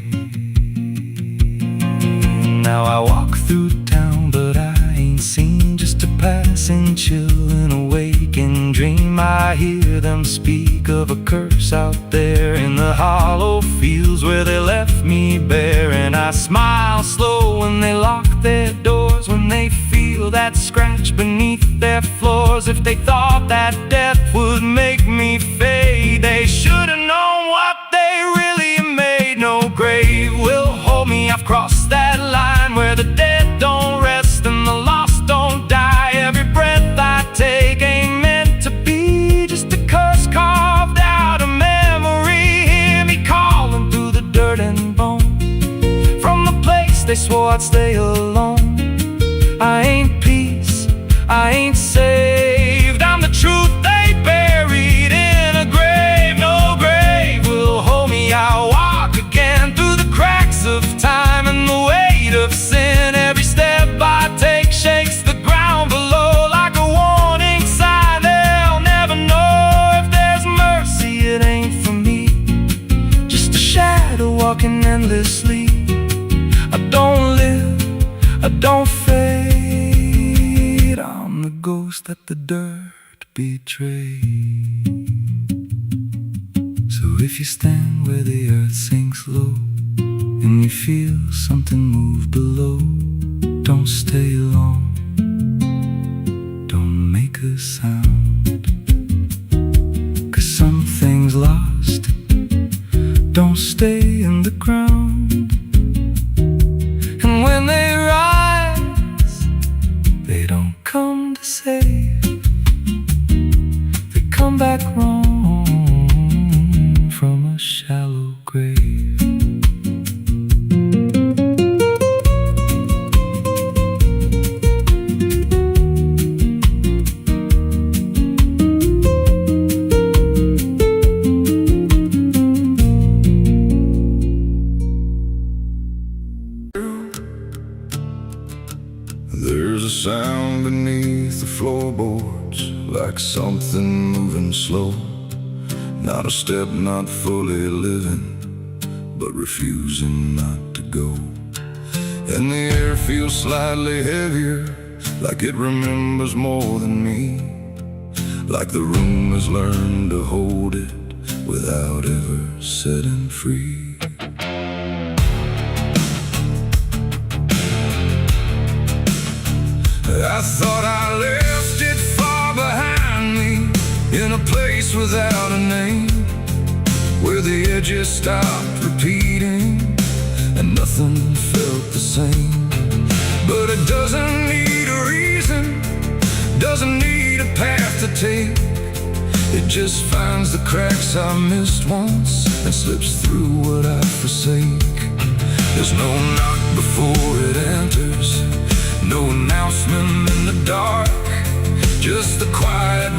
Now I walk through town, but I ain't seen just a passing chill and a waking dream. I hear them speak of a curse out there in the hollow fields where they left me bare. And I smile slow when they lock their doors, when they feel that scratch beneath their floors. If they thought that death would make me fade, they should have known what they really made. No grave will hold me, I've crossed that line where the dead don't rest and the lost don't die. Every breath I take ain't meant to be, just a curse carved out of memory. Hear me calling through the dirt and bone, from the place they swore I'd stay alone. I ain't peace, I ain't saved, I'm the truth they buried in a grave. No grave will hold me, I'll walk again through the cracks of time and the weight of sin. Every step I take shakes the ground below like a warning sign. They'll never know if there's mercy, it ain't for me, just a shadow walking endlessly. I don't live, I don't fade, I'm the ghost that the dirt betrayed. So if you stand where the earth sinks low and you feel something move below, don't stay long, don't make a sound, 'cause something's lost, don't stay in the ground. And when they rise, they don't come to save, they come back wrong from a shallow grave. There's a sound beneath the floorboards, like something moving slow. Not a step, not fully living, but refusing not to go. And the air feels slightly heavier, like it remembers more than me, like the room has learned to hold it without ever setting free. I thought I left it far behind me, in a place without a name, where the edges stopped repeating and nothing felt the same. But it doesn't need a reason, doesn't need a path to take. It just finds the cracks I missed once and slips through what I forsake. There's no knock before it enters, no announcement in the dark, just the quiet